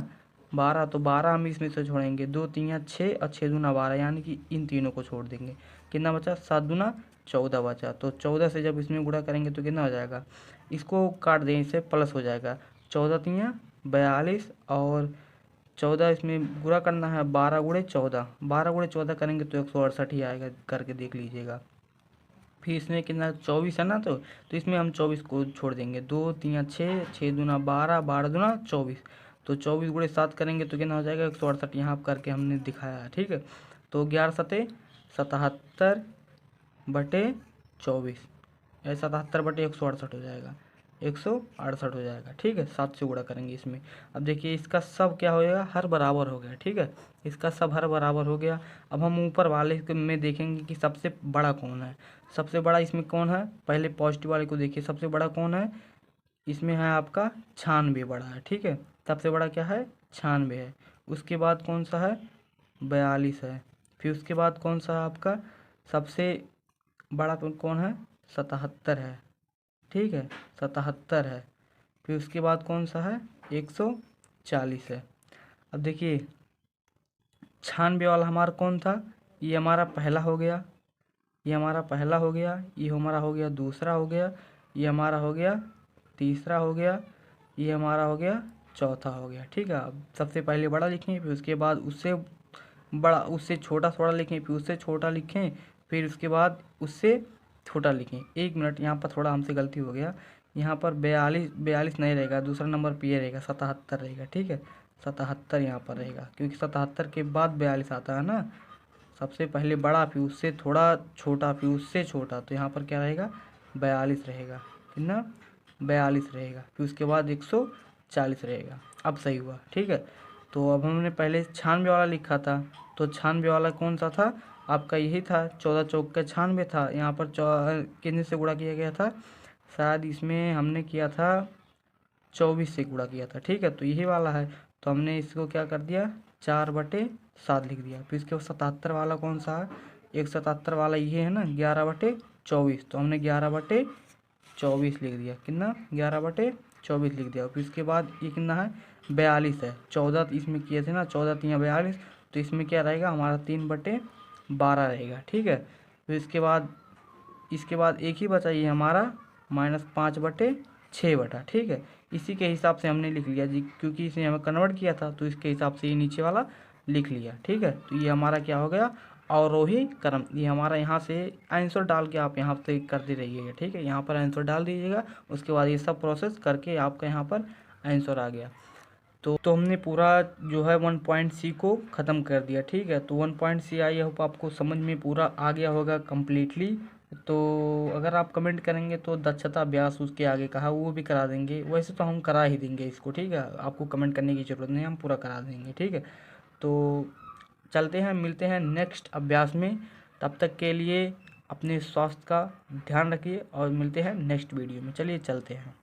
12, तो 12 हम इसमें से छोड़ेंगे। 2 तिया 6 और 6 दूना 12, यानी कि इन तीनों को छोड़ देंगे। कितना बचा, 7 दूना 14 बचा। तो 14 से जब इसमें गुणा करेंगे तो कितना हो जाएगा, इसको काट दें, इससे प्लस हो जाएगा। 14 तिया 42 और 14 इसमें गुणा करना है, 12 गुणे 14, 12 गुणे 14 करेंगे तो 168 ही आएगा, करके देख लीजिएगा। फिर इसमें कितना 24 है ना, तो इसमें हम 24 को छोड़ देंगे। 2 तिया 6, 6 दूना 12, 12 दूना 24, तो 24 गुणे 7 करेंगे तो कितना हो जाएगा, 168 यहाँ करके हमने दिखाया है, ठीक है। तो 11 सते 77 बटे 24, 77 बटे 168 हो जाएगा, 168 हो जाएगा, ठीक है। 7 से गुणा करेंगे इसमें। अब देखिए इसका सब क्या हो गया, हर बराबर हो गया, ठीक है। इसका सब हर बराबर हो गया। अब हम ऊपर वाले में देखेंगे कि सबसे बड़ा कौन है। सबसे बड़ा इसमें कौन है, पहले पॉजिटिव वाले को देखिए, सबसे बड़ा कौन है, इसमें है आपका 96 बड़ा है, ठीक है। सबसे बड़ा क्या है, 96 है। उसके बाद कौन सा है, 42 है। फिर उसके बाद कौन सा है आपका सबसे बड़ा कौन है, 77 है, ठीक है, 77 है। फिर उसके बाद कौन सा है, 140 है। अब देखिए 96 वाला हमारा कौन था, ये हमारा पहला हो गया, ये हमारा पहला हो गया, ये हमारा हो गया दूसरा हो गया, ये हमारा हो गया तीसरा हो गया, ये हमारा हो गया चौथा हो गया, ठीक है। अब सबसे पहले बड़ा लिखें, फिर उसके बाद उससे बड़ा, उससे छोटा थोड़ा लिखें, फिर उससे छोटा लिखें, फिर उसके बाद उससे छोटा लिखें। 1 मिनट, यहाँ पर थोड़ा हमसे गलती हो गया, यहाँ पर 42 नहीं रहेगा, दूसरा नंबर पे रहेगा, 77 रहेगा, ठीक है। 77 यहाँ पर रहेगा, क्योंकि 77 के बाद 42 आता है ना। सबसे पहले बड़ा, फिर उससे थोड़ा छोटा, फिर उससे छोटा, तो यहाँ पर क्या रहेगा, 42 रहेगा। कितना, 42 रहेगा। फिर उसके बाद 140 रहेगा। अब सही हुआ, ठीक है। तो अब हमने पहले 96 वाला लिखा था, तो 96 वाला कौन सा था आपका, यही था, 14 चौक का 96 था। यहाँ पर कितने से गुणा किया गया था, शायद इसमें हमने किया था 24 से गुणा किया था, ठीक है। तो यही वाला है, तो हमने इसको क्या कर दिया, 4/7 लिख दिया। फिर इसके बाद 77 वाला कौन सा है, 177 वाला ये है ना, 11/24, तो हमने 11/24 लिख दिया। कितना, 11/24 लिख दिया। फिर इसके बाद ये कितना है, 42 है। 14 इसमें किए थे ना, 14 तिया 42, तो इसमें क्या रहेगा हमारा, 3/12 रहेगा, ठीक है। फिर इसके बाद एक ही बचा, ये हमारा -5/6 बटा, ठीक है। इसी के हिसाब से हमने लिख लिया जी, क्योंकि इसे हमें कन्वर्ट किया था, तो इसके हिसाब से ये नीचे वाला लिख लिया, ठीक है। तो ये हमारा क्या हो गया, अवरोही क्रम। ये हमारा यहाँ से आंसर डाल के आप यहाँ से करते रहिएगा, ठीक है। यहाँ पर आंसर डाल दीजिएगा, उसके बाद ये सब प्रोसेस करके आपका यहाँ पर आंसर आ गया। तो हमने पूरा जो है 1 पॉइंट सी को ख़त्म कर दिया, ठीक है। तो 1 पॉइंट सी आई होप आपको समझ में पूरा आ गया होगा कम्प्लीटली। तो अगर आप कमेंट करेंगे तो दक्षता अभ्यास उसके आगे कहा वो भी करा देंगे। वैसे तो हम करा ही देंगे इसको, ठीक है, आपको कमेंट करने की ज़रूरत नहीं, हम पूरा करा देंगे, ठीक है। तो चलते हैं, मिलते हैं नेक्स्ट अभ्यास में। तब तक के लिए अपने स्वास्थ्य का ध्यान रखिए और मिलते हैं नेक्स्ट वीडियो में। चलिए चलते हैं।